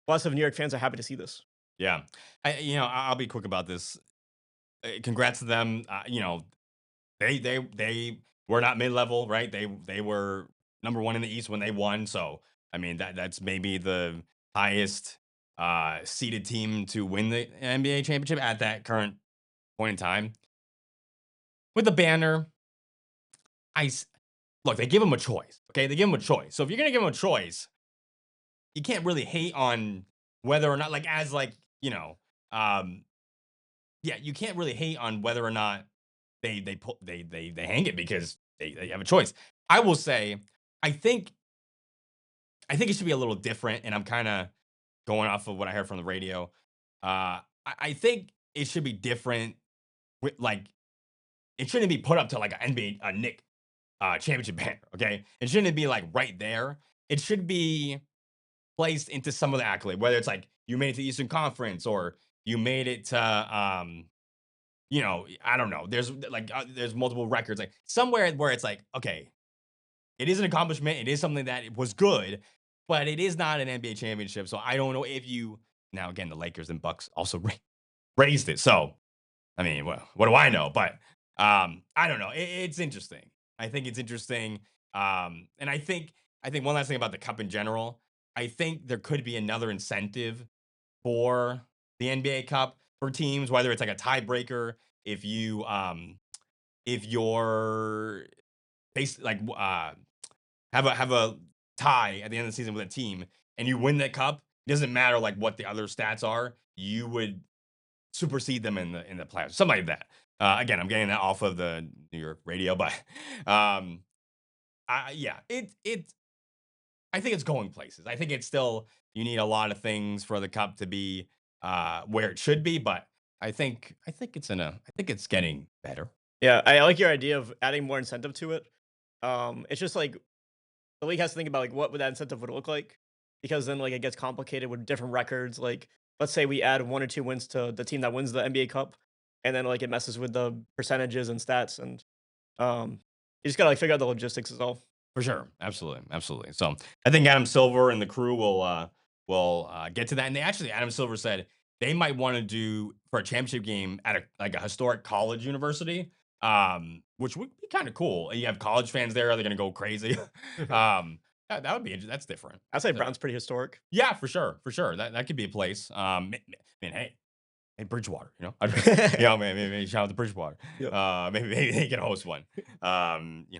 A: lots of New York fans are happy to see this.
B: Yeah. I'll be quick about this. Congrats to them. They were not mid level, right? They were number one in the East when they won. So I mean that's maybe the highest seeded team to win the NBA championship at that current point in time. With the banner, I s- look, they give them a choice. Okay, they give them a choice. So if you're gonna give them a choice, you can't really hate on whether or not, like, as like um, yeah, you can't really hate on whether or not they hang it because they have a choice. I will say, I think I think it should be a little different, and I'm kind of going off of what I heard from the radio. I think it should be different. With like, it shouldn't be put up to like an NBA Nick championship banner. Okay, it shouldn't be like right there. It should be placed into some of the accolade, whether it's like you made it to the Eastern Conference or you made it to I don't know. There's multiple records, like somewhere where it's like, okay, it is an accomplishment. It is something that it was good, but it is not an NBA championship. So I don't know if you now again the Lakers and Bucks also raised it. So I mean, well, what do I know? But I don't know. It's interesting. I think it's interesting. And I think one last thing about the cup in general. I think there could be another incentive for the NBA Cup for teams, whether it's like a tiebreaker, if you if you're basically like have a tie at the end of the season with a team and you win that cup, it doesn't matter like what the other stats are, you would supersede them in the playoffs, something like that. Again, I'm getting that off of the New York radio, but um, yeah, I think it's going places. I think it's still you need a lot of things for the cup to be where it should be, but I think it's getting better.
A: Yeah, I like your idea of adding more incentive to it. It's just like the league has to think about like what would that incentive would look like, because then like it gets complicated with different records. Like let's say we add 1 or 2 wins to the team that wins the NBA Cup, and then like it messes with the percentages and stats, and you just gotta like figure out the logistics as well.
B: For sure. Absolutely. Absolutely. So I think Adam Silver and the crew will get to that. And they actually Adam Silver said they might want to do for a championship game at a historic college university. Which would be kind of cool. You have college fans there, are they gonna go crazy? That would be that's different.
A: I'd say
B: So,
A: Brown's pretty historic.
B: yeah, for sure. For sure. That could be a place. Man, hey, Bridgewater, man, maybe shout out to Bridgewater.
A: Yep.
B: Maybe they can host one.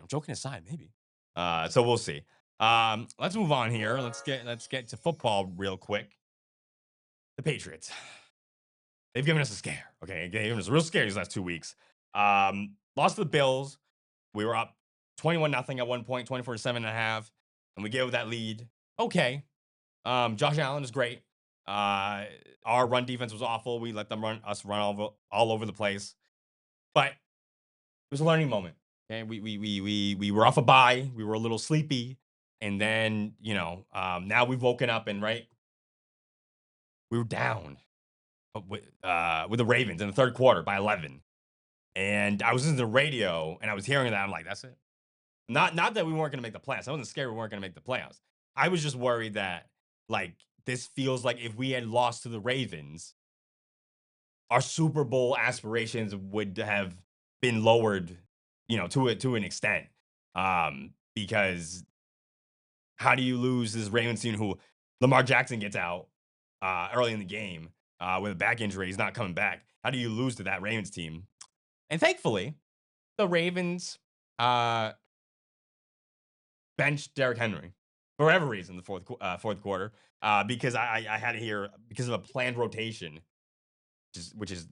B: Joking aside, maybe. So we'll see. Let's move on here. Let's get to football real quick. The Patriots. They've given us a scare. Okay, they've given us a real scare these last 2 weeks. Lost to the Bills. We were up 21 nothing at one point, 24-7 and a half, and we gave up that lead. Okay. Josh Allen is great. Uh, our run defense was awful. We let them run all over the place. But it was a learning moment. Okay, we were off a bye. We were a little sleepy, and then now we've woken up and right, we were down with the Ravens in the third quarter by 11. And I was listening to the radio and I was hearing that. I'm like, that's it. Not that we weren't going to make the playoffs. I wasn't scared we weren't going to make the playoffs. I was just worried that like this feels like if we had lost to the Ravens, our Super Bowl aspirations would have been lowered, to an extent. Because how do you lose this Ravens team who Lamar Jackson gets out early in the game with a back injury? He's not coming back. How do you lose to that Ravens team? And thankfully, the Ravens uh, benched Derrick Henry for whatever reason the fourth quarter because I had to hear because of a planned rotation, which is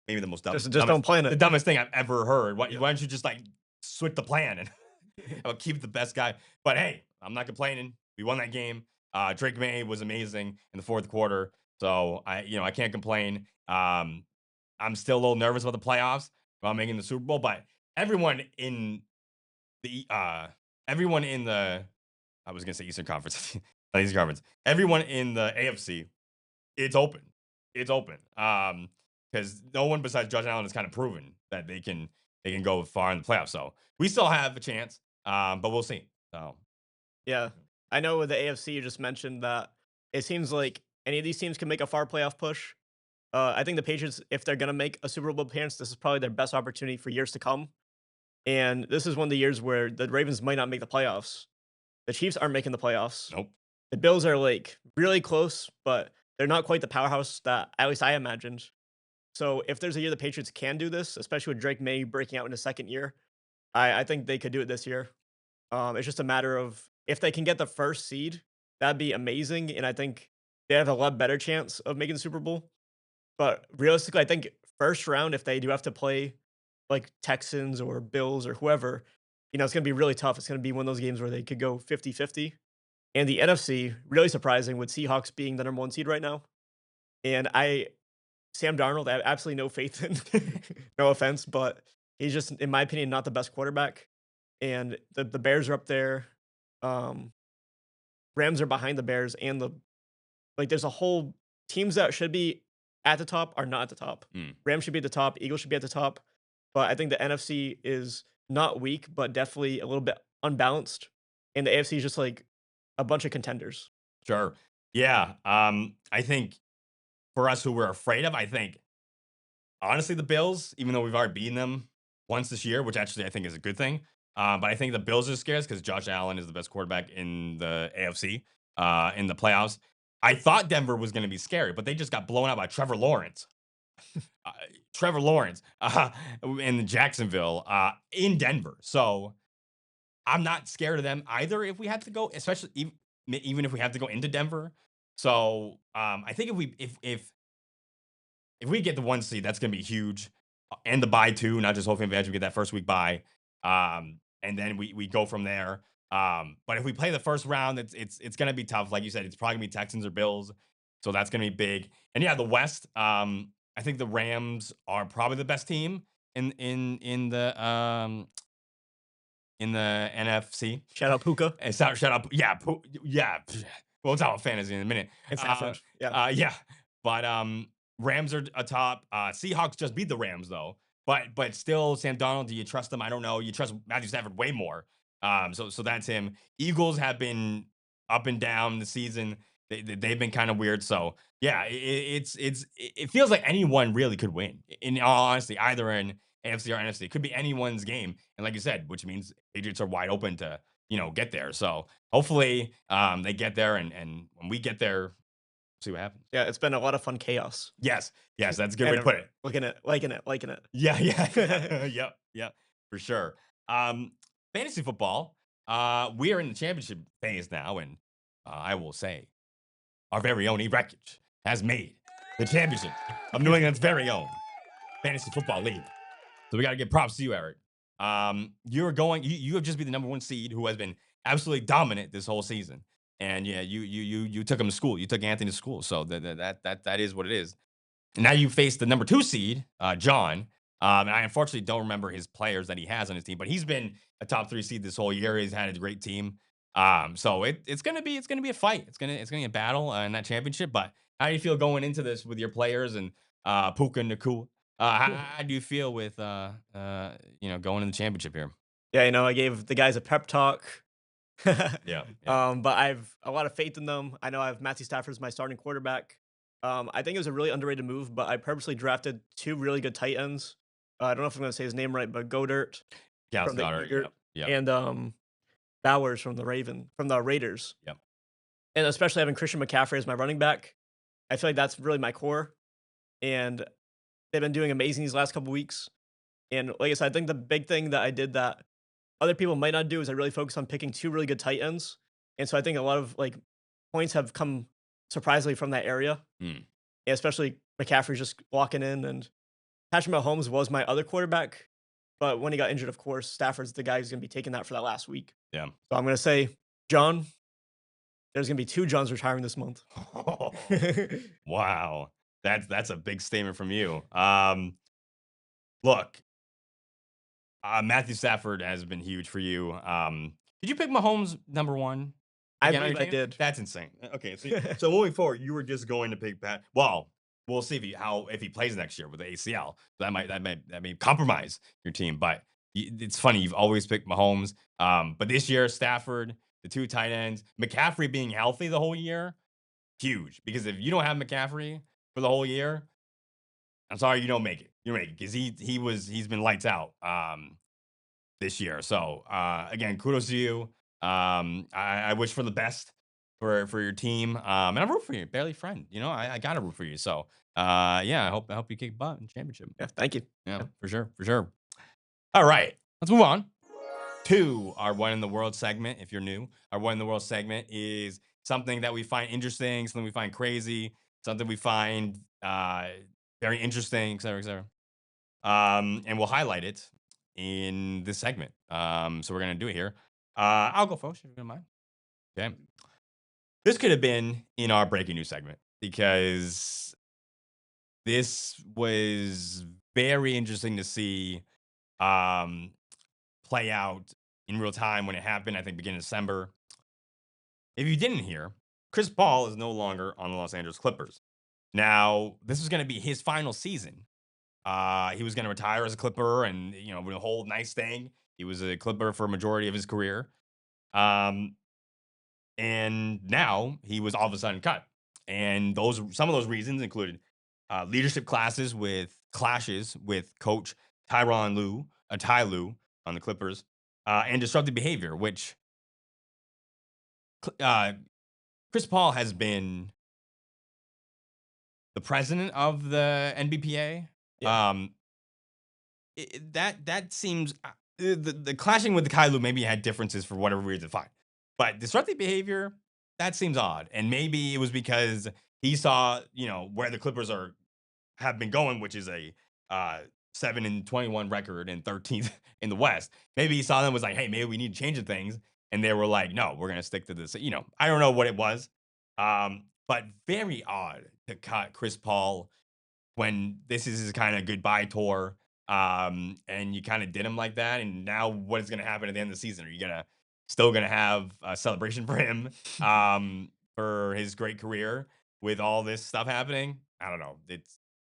B: maybe the most
A: Just don't plan
B: the
A: it.
B: dumbest thing I've ever heard. Why,
A: Yep.
B: why don't you just like switch the plan and keep the best guy? But hey, I'm not complaining. We won that game. Drake May was amazing in the fourth quarter, so I can't complain. I'm still a little nervous about the playoffs, about making the Super Bowl, but everyone in the everyone in the I was gonna say Eastern Conference, not Eastern Conference. Everyone in the AFC, it's open. It's open. Because no one besides Josh Allen has kind of proven that they can go far in the playoffs. So we still have a chance. But we'll see. So
A: Yeah. I know with the AFC, you just mentioned that it seems like any of these teams can make a far playoff push. I think the Patriots, if they're gonna make a Super Bowl appearance, this is probably their best opportunity for years to come. And this is one of the years where the Ravens might not make the playoffs. The Chiefs aren't making the playoffs.
B: Nope.
A: The Bills are like really close, but they're not quite the powerhouse that at least I imagined. So if there's a year the Patriots can do this, especially with Drake May breaking out in his second year, I think they could do it this year. It's just a matter of if they can get the first seed, that'd be amazing. And I think they have a lot better chance of making the Super Bowl. But realistically, I think first round, if they do have to play like Texans or Bills or whoever, it's gonna be really tough. It's gonna be one of those games where they could go 50-50. And the NFC, really surprising with Seahawks being the number 1 seed right now. And Sam Darnold, I have absolutely no faith in. No offense, but he's just, in my opinion, not the best quarterback. And the Bears are up there. Um, Rams are behind the Bears and there's a whole teams that should be at the top are not at the top.
B: Mm,
A: Rams should be at the top, Eagles should be at the top. But I think the NFC is not weak, but definitely a little bit unbalanced. And the AFC is just like a bunch of contenders.
B: sure. Yeah. I think for us who we're afraid of, I think honestly the Bills, even though we've already beaten them once this year, which actually I think is a good thing. But I think the Bills are scared because Josh Allen is the best quarterback in the AFC in the playoffs. I thought Denver was going to be scary, but they just got blown out by Trevor Lawrence. Uh, Trevor Lawrence in Jacksonville, in Denver. So I'm not scared of them either if we have to go, especially even if we have to go into Denver. So I think if we get the 1 seed, that's going to be huge, and the bye too, not just hoping advantage. We get that first week bye, and then we go from there. But if we play the first round, it's going to be tough. Like you said, it's probably going to be Texans or Bills, so that's going to be big. And yeah, the West. I think the Rams are probably the best team in the NFC.
A: Shout out Puka
B: And shut up. Yeah, yeah. We'll talk about fantasy in a minute.
A: and Stafford. Yeah.
B: Yeah, but Rams are atop. Seahawks just beat the Rams though, but still, Sam Donald. Do you trust them? I don't know. You trust Matthew Stafford way more. So that's him. Eagles have been up and down the season. They've been kind of weird. So yeah, it feels like anyone really could win. In all honesty, either in AFC or NFC, it could be anyone's game. And like you said, which means Patriots are wide open to get there. So hopefully they get there, and when we get there, see what happens.
A: Yeah, it's been a lot of fun chaos.
B: Yes, yes, that's a good way
A: And
B: to put it.
A: liking it.
B: Yeah, yeah, yep, yep, for sure. Um, Fantasy football. We are in the championship phase now, and I will say, our very own Wreckage has made the championship of New England's very own fantasy football league. So we got to give props to you, Eric. You're going. You have just been the number 1 seed who has been absolutely dominant this whole season. And yeah, you took him to school. You took Anthony to school. So that is what it is. And now you face the number 2 seed, John. And I unfortunately don't remember his players that he has on his team, but he's been a top 3 seed this whole year. He's had a great team. So it's gonna be a fight. It's gonna be a battle in that championship. But how do you feel going into this with your players and Puka and Nakua? How do you feel with going in the championship here?
A: Yeah, I gave the guys a pep talk.
B: Yeah, yeah.
A: But I've a lot of faith in them. I know I have Matthew Stafford as my starting quarterback. I think it was a really underrated move, but I purposely drafted 2 really good tight ends. I don't know if I'm gonna say his name right, but Godert
B: Gals
A: from the
B: daughter.
A: Eager
B: Yep. Yep.
A: and Bowers from the Raiders.
B: Yep.
A: And especially having Christian McCaffrey as my running back, I feel like that's really my core. And they've been doing amazing these last couple weeks. And like I said, I think the big thing that I did that other people might not do is I really focused on picking 2 really good tight ends. And so I think a lot of points have come surprisingly from that area.
B: Mm,
A: And especially McCaffrey's just walking in, and Patrick Mahomes was my other quarterback. But when he got injured, of course, Stafford's the guy who's gonna be taking that for that last week.
B: yeah.
A: So I'm gonna say, John, there's gonna be 2 Johns retiring this month.
B: Wow. That's a big statement from you. Look, Matthew Stafford has been huge for you. Did you pick Mahomes number 1
A: I
B: again on your
A: believe I
B: team?
A: did.
B: That's insane. Okay, so moving forward, you were just going to pick Pat. Well, we'll see if he plays next year with the ACL. That may compromise your team. But it's funny, you've always picked Mahomes. But this year, Stafford. the two tight ends. McCaffrey being healthy the whole year, huge. Because if you don't have McCaffrey for the whole year, I'm sorry, you don't make it. You make it because he's been lights out this year. So again, kudos to you. I wish for the best for your team. And I root for you, barely friend. I gotta root for you. So yeah, I hope you kick butt in championship.
A: Yeah, thank you.
B: Yeah,
A: Yeah.
B: for sure, for sure. All right, let's move on to our one in the world segment. If you're new, our one in the world segment is something that we find interesting, something we find crazy, something we find very interesting, etc., etc. And we'll highlight it in this segment. So we're gonna do it here. I'll go first if you don't mind. Okay. This could have been in our breaking news segment because this was very interesting to see um, play out in real time when it happened. I think beginning of December. If you didn't hear, Chris Paul is no longer on the Los Angeles Clippers. Now, this was going to be his final season. He was going to retire as a Clipper, and the whole nice thing. He was a Clipper for a majority of his career, um, and now he was all of a sudden cut. And some of those reasons included leadership clashes with Coach Ty Lue on the Clippers, and disruptive behavior, which uh, Chris Paul has been the president of the NBPA.
A: Yeah.
B: That seems the clashing with the Kailu maybe had differences for whatever reason, fine. But disruptive behavior, that seems odd. And maybe it was because he saw, where the Clippers have been going, which is a 7-21 record and 13th in the West. Maybe he saw them was like, hey, maybe we need to change the things. And they were like, no, we're gonna stick to this. I don't know what it was. But very odd to cut Chris Paul when this is his kind of goodbye tour. And you kind of did him like that. And now what is going to happen at the end of the season? Are you still going to have a celebration for him, for his great career with all this stuff happening? I don't know.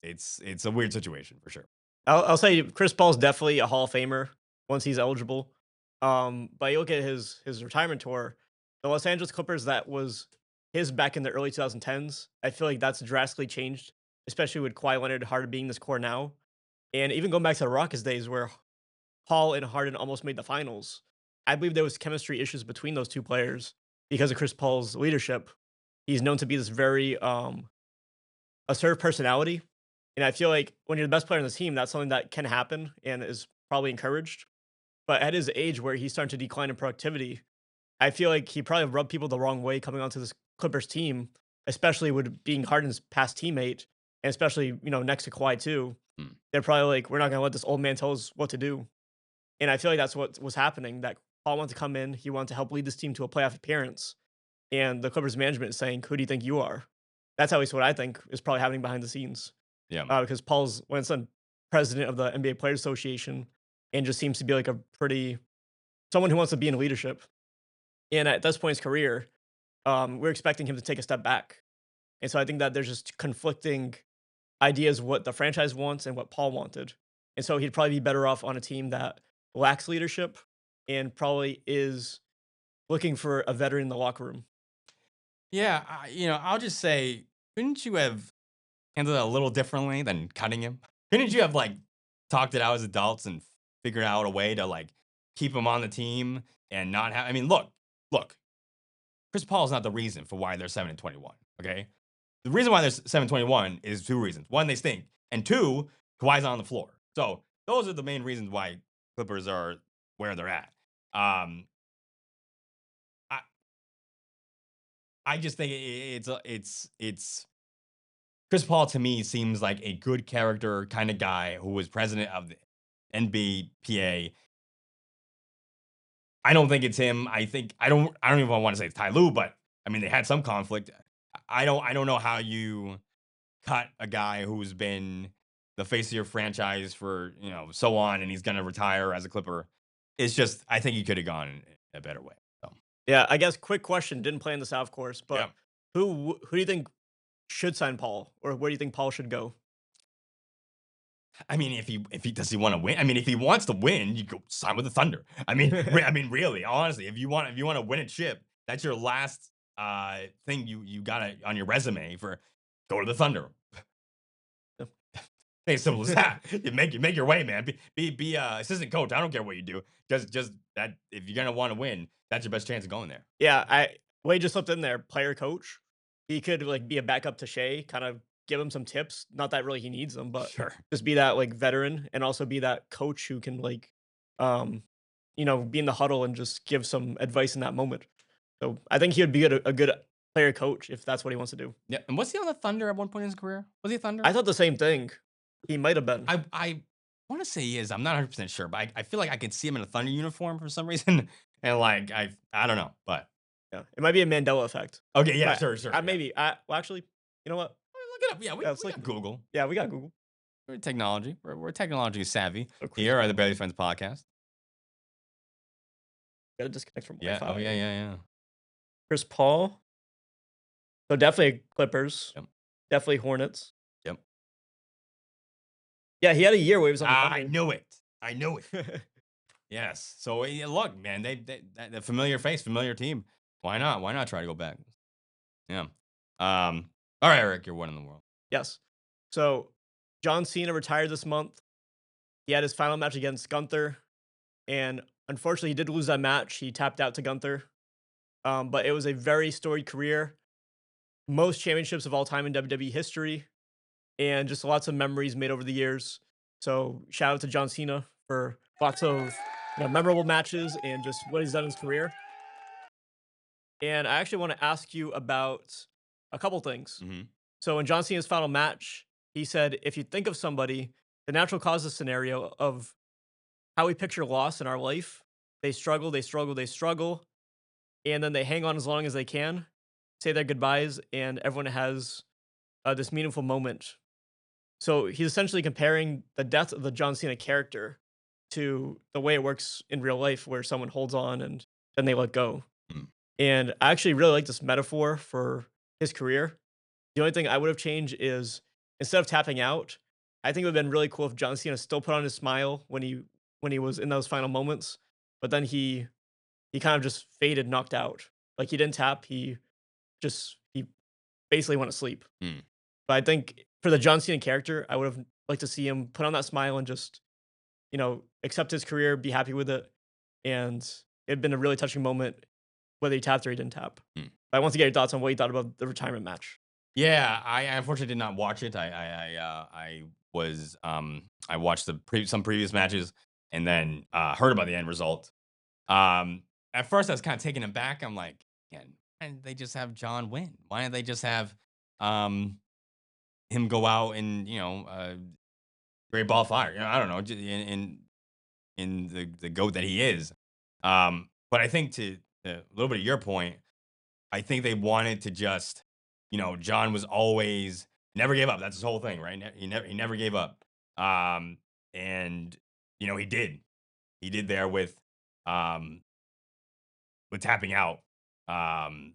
B: It's a weird situation for sure.
A: I'll say Chris Paul's definitely a Hall of Famer once he's eligible. But you look at his retirement tour, the Los Angeles Clippers, that was his back in the early 2010s. I feel like that's drastically changed, especially with Kawhi Leonard Harden being this core now. And even going back to the Rockets days where Paul and Harden almost made the finals, I believe there was chemistry issues between those two players because of Chris Paul's leadership. He's known to be this very assertive personality. And I feel like when you're the best player on the team, that's something that can happen and is probably encouraged. But at his age where he's starting to decline in productivity, I feel like he probably rubbed people the wrong way coming onto this Clippers team, especially with being Harden's past teammate, and especially, next to Kawhi too.
B: Hmm.
A: They're probably like, we're not gonna let this old man tell us what to do. And I feel like that's what was happening. That Paul wanted to come in, he wanted to help lead this team to a playoff appearance. And the Clippers management is saying, who do you think you are? That's at least what I think is probably happening behind the scenes.
B: Yeah.
A: Because Paul's when it's president of the NBA Players Association and just seems to be like a pretty someone who wants to be in leadership. And at this point in his career, we're expecting him to take a step back. And so I think that there's just conflicting ideas what the franchise wants and what Paul wanted. And so he'd probably be better off on a team that lacks leadership and probably is looking for a veteran in the locker room.
B: Yeah. I'll just say, couldn't you have handled it a little differently than cutting him? Couldn't you have talked it out as adults and figured out a way to keep him on the team and not have? I mean, look. Chris Paul is not the reason for why they're 7-21. Okay, the reason why they're 7-21 is two reasons: one, they stink, and two, Kawhi's on the floor. So those are the main reasons why Clippers are where they're at. I I just think it's Chris Paul to me seems like a good character kind of guy who was president of the NBPA. I don't think it's him. I don't even want to say it's Ty Lue, but I mean they had some conflict. I don't know how you cut a guy who's been the face of your franchise for, so on, and he's gonna retire as a Clipper. It's just I think he could have gone in a better way. So
A: Yeah, I guess quick question, didn't plan this out, of course,
B: yeah.
A: but who do you think should sign Paul, or where do you think Paul should go?
B: I mean, if he does he want to win? I mean, if he wants to win, you go sign with the Thunder. I mean, I mean, really, honestly, if you want to win a chip, That's your last thing you got on your resume for go to the Thunder. It's simple as that. You make your way, man. Be assistant coach. I don't care what you do. Just that if you're gonna want to win, that's your best chance of going there.
A: Yeah, Wade just slipped in there, player coach. He could like be a backup to Shea, kind of give him some tips. Not that really he needs them, but
B: Sure.
A: just be that like veteran and also be that coach who can like, um, be in the huddle and just give some advice in that moment. So I think he would be a good player coach if that's what he wants to do.
B: Yeah. And was he on the Thunder at one point in his career? Was he a Thunder?
A: I thought the same thing. He might have been.
B: I want to say he is. I'm not 100% sure, but I feel like I could see him in a Thunder uniform for some reason. And like I don't know, but
A: Yeah, it might be a Mandela effect.
B: okay, yeah,
A: But
B: sure, yeah.
A: maybe. Well, actually, you know what?
B: Look it up. Yeah, we,
A: Yeah, it's
B: we
A: like
B: got Google.
A: yeah, we got Google.
B: We're technology. We're technology savvy
A: So Chris
B: here at the
A: Paul.
B: Barely Friends podcast.
A: Got to disconnect from
B: Yeah. Oh
A: Wi-Fi.
B: yeah.
A: Chris Paul. So definitely Clippers.
B: Yep.
A: Definitely Hornets.
B: Yep.
A: Yeah, he had a year where he was on the
B: I
A: Thunder.
B: knew it. I knew it. Yes. So look, man, the familiar face, familiar team. Why not? Why not try to go back? Yeah. All right, Eric, you're one in the world.
A: Yes. So John Cena retired this month. He had his final match against Gunther, and unfortunately, he did lose that match. He tapped out to Gunther. But it was a very storied career, most championships of all time in WWE history, and just lots of memories made over the years. So shout out to John Cena for lots of memorable matches and just what he's done in his career. And I actually want to ask you about a couple things.
B: Hmm.
A: So in John Cena's final match, he said, if you think of somebody, the natural causes scenario of how we picture loss in our life, they struggle, they struggle, they struggle, and then they hang on as long as they can, say their goodbyes, and everyone has this meaningful moment. So he's essentially comparing the death of the John Cena character to the way it works in real life, where someone holds on and then they let go.
B: Mm.
A: And I actually really like this metaphor for his career. The only thing I would have changed is instead of tapping out, I think it would have been really cool if John Cena still put on his smile when he was in those final moments, but then he kind of just faded, knocked out. Like he didn't tap, he basically went to sleep.
B: Mm.
A: But I think for the John Cena character, I would have liked to see him put on that smile and just, accept his career, be happy with it. And it'd been a really touching moment, whether he tapped or he didn't tap.
B: Mm.
A: But I want to get your thoughts on what you thought about the retirement match.
B: Yeah, I unfortunately did not watch it. I watched some previous matches and then heard about the end result. At first, I was kind of taken aback. I'm like, man, why didn't they just have John win? Why didn't they just have um, him go out and great ball of fire? I don't know, in the goat that he is. But I think to a little bit of your point, I think they wanted to just, John was always never gave up. That's his whole thing, right? He never gave up. And he did. He did there um with tapping out and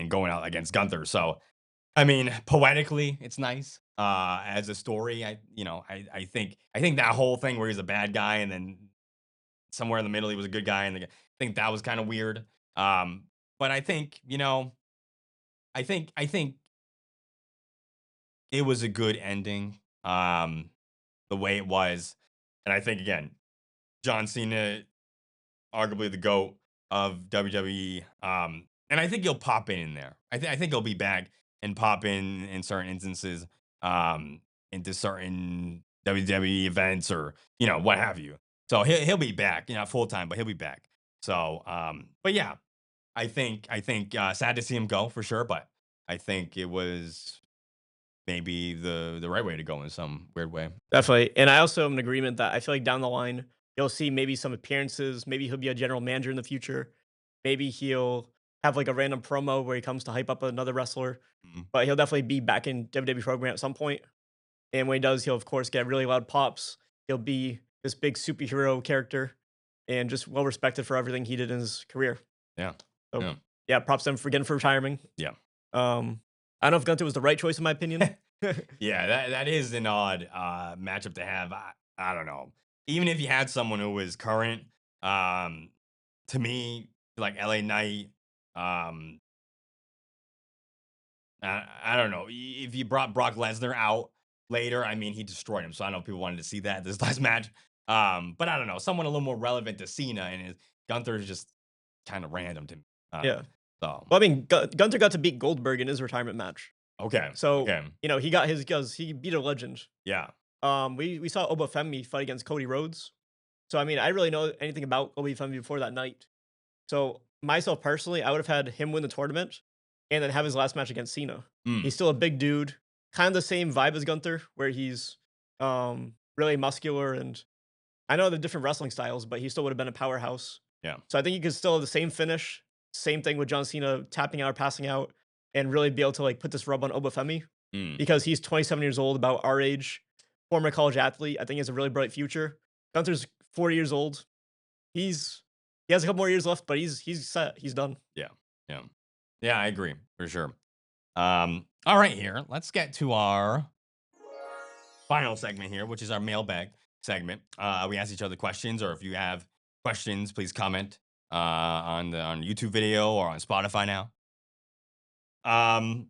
B: going out against Gunther. So I mean, poetically, it's nice. As a story, I think that whole thing where he's a bad guy and then somewhere in the middle he was a good guy, and I think that was kind of weird. But I think I think it was a good ending. The way it was, and I think again, John Cena, arguably the goat of WWE. And I think he'll pop in there. I think he'll be back and pop in certain instances, um, into certain WWE events or what have you. So he'll be back, full time, but he'll be back. So, but yeah, I think sad to see him go for sure, but I think it was maybe the right way to go in some weird way.
A: Definitely. And I also am in agreement that I feel like down the line, you'll see maybe some appearances. Maybe he'll be a general manager in the future. Maybe he'll have like a random promo where he comes to hype up another wrestler.
B: Mhm.
A: But he'll definitely be back in WWE program at some point. And when he does, he'll of course get really loud pops. He'll be this big superhero character and just well respected for everything he did in his career.
B: Yeah,
A: So
B: yeah,
A: yeah, props to him for getting for retiring.
B: yeah.
A: I don't know if Gunther was the right choice in my opinion.
B: Yeah, that is an odd matchup to have. I don't know. Even if you had someone who was current, um, to me, like LA Knight, Um, I don't know. If you brought Brock Lesnar out later, I mean, he destroyed him. So I know people wanted to see that this last match. But I don't know. Someone a little more relevant to Cena and Gunther is just kind of random to me.
A: Yeah.
B: So
A: Well, I mean, Gunther got to beat Goldberg in his retirement match.
B: okay,
A: So,
B: okay,
A: he got his because he beat a legend.
B: yeah.
A: We saw Obafemi fight against Cody Rhodes. So, I mean, I didn't really know anything about Obafemi before that night. So, myself personally, I would have had him win the tournament and then have his last match against Cena.
B: Mm,
A: He's still a big dude, kind of the same vibe as Gunther, where he's really muscular, and I know the different wrestling styles, but he still would have been a powerhouse.
B: yeah.
A: So I think he could still have the same finish, same thing with John Cena tapping out or passing out, and really be able to like put this rub on Obafemi
B: Mm,
A: because he's 27 years old, about our age, former college athlete. I think he has a really bright future. Gunther's 40 years old. He has a couple more years left, but he's set. He's done.
B: yeah, yeah, yeah. I agree for sure. All right, here. Let's get to our final segment here, which is our mailbag segment. We ask each other questions, or if you have questions, please comment on YouTube video or on Spotify now. Um,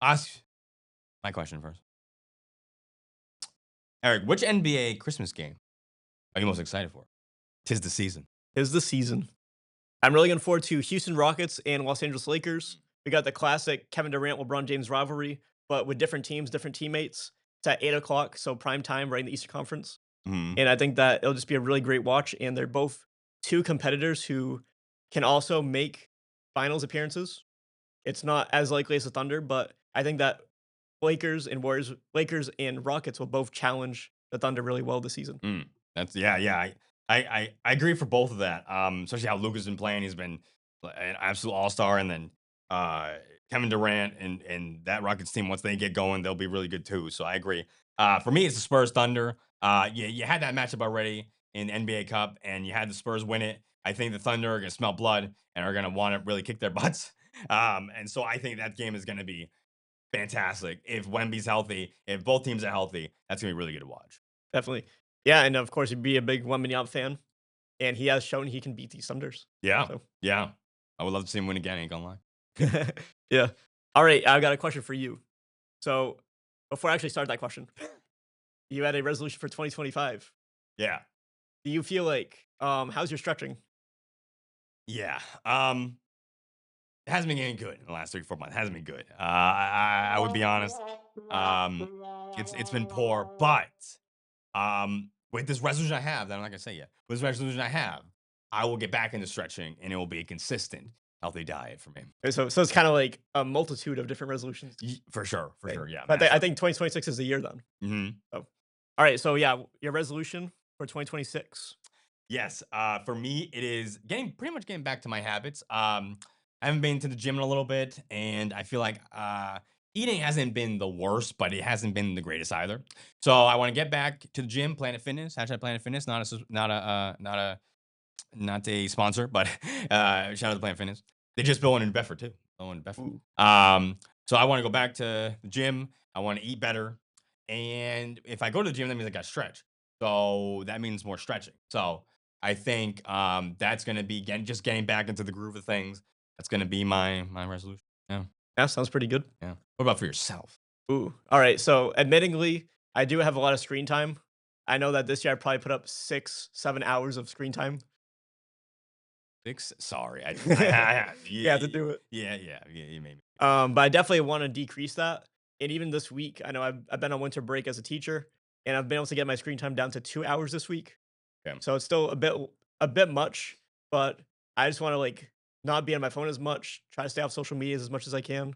B: ask my question first, Eric. Which NBA Christmas game are you most excited for? Tis the season.
A: Is the season. I'm really looking forward to Houston Rockets and Los Angeles Lakers. We got the classic Kevin Durant, LeBron James rivalry, but with different teams, different teammates. It's at 8 o'clock, so prime time, right in the Eastern Conference.
B: Hmm.
A: And I think that it'll just be a really great watch. And they're both two competitors who can also make finals appearances. It's not as likely as the Thunder, but I think that Lakers and Rockets will both challenge the Thunder really well this season.
B: Mm, that's yeah, yeah. I agree for both of that. Especially how Luka's been playing. He's been an absolute all star, and then uh, Kevin Durant and that Rockets team. Once they get going, they'll be really good too. So I agree. For me, it's the Spurs Thunder. You had that matchup already in the NBA Cup, and you had the Spurs win it. I think the Thunder are gonna smell blood and are gonna want to really kick their butts. And so I think that game is gonna be fantastic if Wemby's healthy. If both teams are healthy, that's gonna be really good to watch.
A: Definitely. Yeah, and of course, he'd be a big Wembanyama fan, and he has shown he can beat these Thunders.
B: Yeah,
A: So,
B: yeah. I would love to see him win again, ain't gonna lie.
A: yeah. All right, I got a question for you. So, before I actually start that question, you had a resolution for 2025.
B: Yeah,
A: Do you feel like, how's your stretching?
B: yeah. It hasn't been getting good in the last 3, 4 months. It hasn't been good. I would be honest. It's been poor, but with this resolution I have, that I'm not gonna say yet. With this resolution I have, I will get back into stretching, and it will be a consistent, healthy diet for me.
A: So it's kind of like a multitude of different resolutions.
B: For sure, for
A: Okay.
B: sure. Yeah,
A: But I
B: mashed up.
A: think 2026 is the year then.
B: Hmm.
A: So, all right. So yeah, your resolution for 2026.
B: Yes, for me, it is getting pretty much getting back to my habits. I haven't been to the gym in a little bit, and I feel like eating hasn't been the worst, but it hasn't been the greatest either. So I want to get back to the gym. Planet Fitness, hashtag Planet Fitness, not a sponsor, but shout out to Planet Fitness. They just built one in Bedford too. Oh, in Bedford.
A: Ooh,
B: So I want to go back to the gym. I want to eat better, and if I go to the gym, that means I got to stretch. So that means more stretching. So I think that's gonna be getting back into the groove of things. That's gonna be my resolution. Yeah,
A: that sounds pretty good.
B: yeah. What about for yourself?
A: Ooh. All right. So admittingly, I do have a lot of screen time. I know that this year I probably put up 6, 7 hours of screen time.
B: Six. Sorry,
A: You have to do it.
B: yeah. You made me.
A: But I definitely want to decrease that. And even this week, I know I've been on winter break as a teacher, and I've been able to get my screen time down to 2 hours this week.
B: Okay.
A: So it's still a bit much, but I just want to like not be on my phone as much, try to stay off social media as much as I can.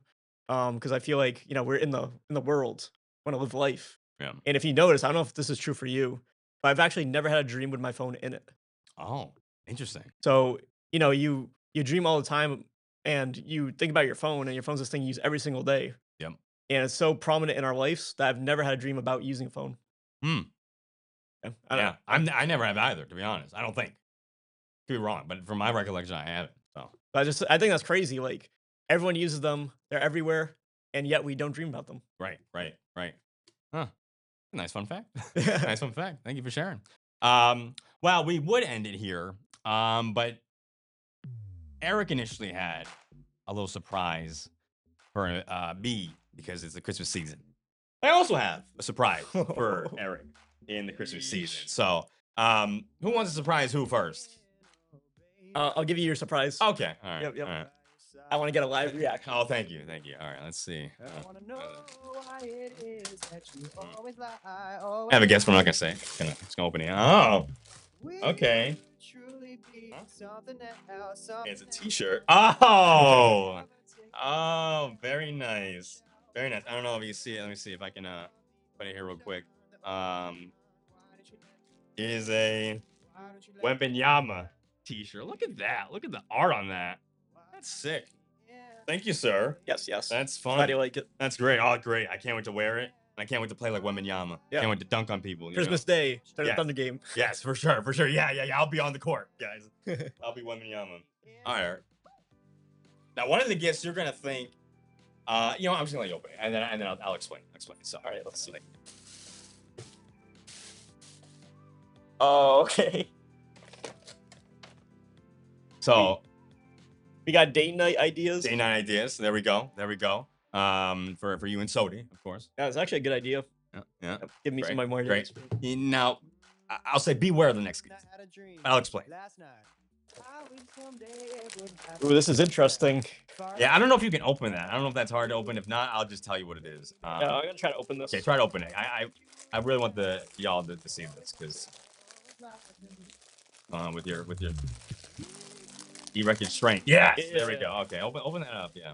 A: Because I feel like we're in the world, want to live life.
B: Yeah.
A: And if you notice, I don't know if this is true for you, but I've actually never had a dream with my phone in it.
B: Oh, interesting.
A: So you dream all the time, and you think about your phone, and your phone's this thing you use every single day,
B: Yep.
A: and it's so prominent in our lives that I've never had a dream about using a phone.
B: Hmm.
A: Yeah, I don't.
B: Yeah. I never have either. To be honest, I don't think. Could be wrong, but from my recollection, I haven't. So
A: I think that's crazy. Like everyone uses them, they're everywhere, and yet we don't dream about them.
B: right. Huh. Nice fun fact.
A: Yeah.
B: Nice fun fact. Thank you for sharing. Well, we would end it here. But Eric initially had a little surprise for me because it's the Christmas season. I also have a surprise for Eric in the Christmas season. So, who wants to surprise who first?
A: I'll give you your surprise.
B: Okay, all right,
A: Yep.
B: all right.
A: I want to get a live reaction.
B: Oh, thank you. All right, let's see. I have a guess, but I'm not gonna say. Just gonna open it. Oh, okay. It's a T-shirt. Oh, very nice, very nice. I don't know if you see it. Let me see if I can put it here real quick. It is a Wembenyama T-shirt. Look at that. Look at the art on that. That's sick. Thank you, sir.
A: Yes.
B: That's
A: How
B: fun.
A: do you like it?
B: That's great. Oh, great. I can't wait to wear it. I can't wait to play like Wembenyama.
A: Yeah.
B: Can't wait to dunk on people.
A: Christmas Day, start
B: Yes.
A: the Thunder game.
B: Yes, for sure. Yeah. I'll be on the court, guys. I'll be Wembenyama. All right. Now, one of the gifts you're gonna think, I'm just gonna let you open it, and then I'll explain. So, all right, let's see.
A: Oh, okay.
B: So,
A: We got date night ideas.
B: day night ideas. There we go. For you and Sodi, of course.
A: Yeah, it's actually a good idea.
B: Yeah.
A: Give me some of my more
B: Great. Now, I'll say beware of the next gift. I'll explain.
A: Ooh, this is interesting.
B: Yeah, I don't know if you can open that. I don't know if that's hard to open. If not, I'll just tell you what it is.
A: I'm gonna try to open this.
B: Okay, try to open it. I really want y'all to see this because with your E-Record strength. Yes,
A: Yeah.
B: there we go. Okay, open that up. Yeah.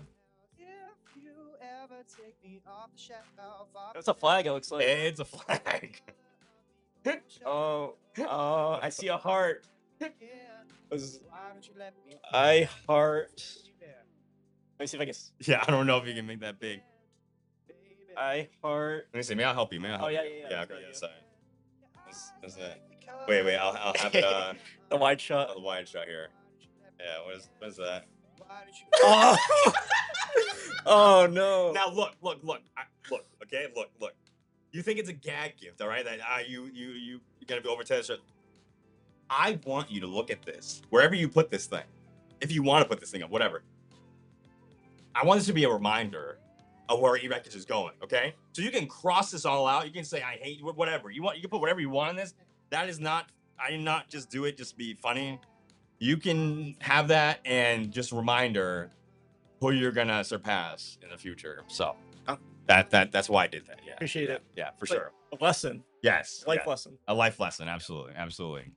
A: That's a flag. It looks like.
B: It's a flag.
A: Oh, I see a heart. I heart. Let me see if I can.
B: Yeah, I don't know if you can make that big.
A: I heart.
B: Let me see. May I help you?
A: Yeah.
B: Yeah. Okay. Yeah. Sorry. That's that. Wait. I'll have it.
A: The wide shot.
B: The wide shot here. Yeah. What is that?
A: Oh. Oh no.
B: Now look. Okay. Look. You think it's a gag gift, all right? That you're gonna be over to I want you to look at this wherever you put this thing. If you want to put this thing up, whatever. I want this to be a reminder of where E-Records is going. Okay, so you can cross this all out. You can say I hate you, whatever you want. You can put whatever you want in this. That is not. I did not just do it just be funny. You can have that and just reminder who you're gonna surpass in the future. So that's why I did that. Yeah,
A: Appreciate it.
B: Yeah, for
A: Like,
B: sure.
A: A lesson.
B: Yes,
A: Life lesson.
B: a life lesson. Absolutely.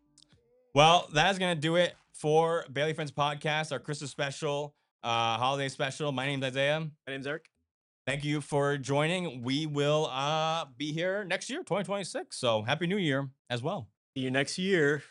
B: Well, that is gonna do it for Bailey Friends Podcast, our Christmas special, holiday special. My name's Isaiah.
A: My name's Eric.
B: Thank you for joining. We will be here next year, 2026. So happy New Year as well.
A: See you next year.